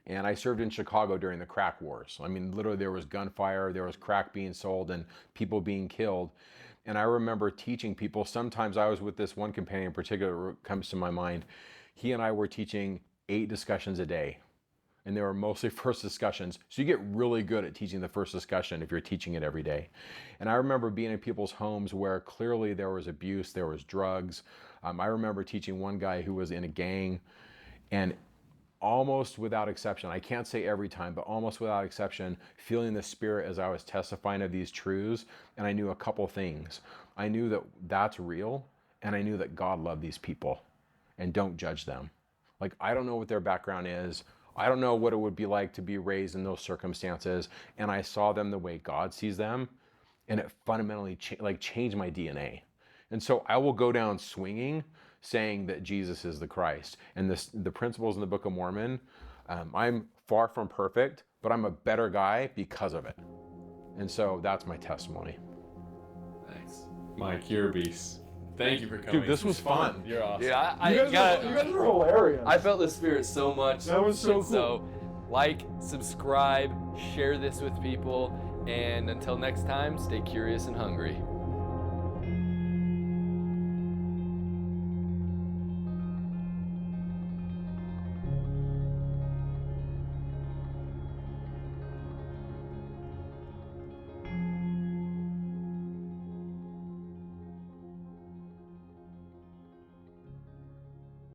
A: And I served in Chicago during the crack wars. I mean, literally there was gunfire, there was crack being sold and people being killed. And I remember teaching people, sometimes I was with this one companion in particular that comes to my mind. He and I were teaching 8 discussions a day. And they were mostly first discussions. So you get really good at teaching the first discussion if you're teaching it every day. And I remember being in people's homes where clearly there was abuse, there was drugs. I remember teaching one guy who was in a gang, and almost without exception, I can't say every time, but almost without exception, feeling the Spirit as I was testifying of these truths. And I knew a couple things. I knew that that's real, and I knew that God loved these people, and don't judge them. Like, I don't know what their background is. I don't know what it would be like to be raised in those circumstances. And I saw them the way God sees them, and it fundamentally changed my DNA. And so I will go down swinging, saying that Jesus is the Christ. And the principles in the Book of Mormon, I'm far from perfect, but I'm a better guy because of it. And so that's my testimony.
C: Thanks. Mike, you're a beast. Thank you for coming.
A: Dude, this was fun.
C: You're awesome.
B: Yeah,
A: You guys are hilarious.
B: I felt the Spirit so much.
A: That was so cool.
B: So, like, subscribe, share this with people, and until next time, stay curious and hungry.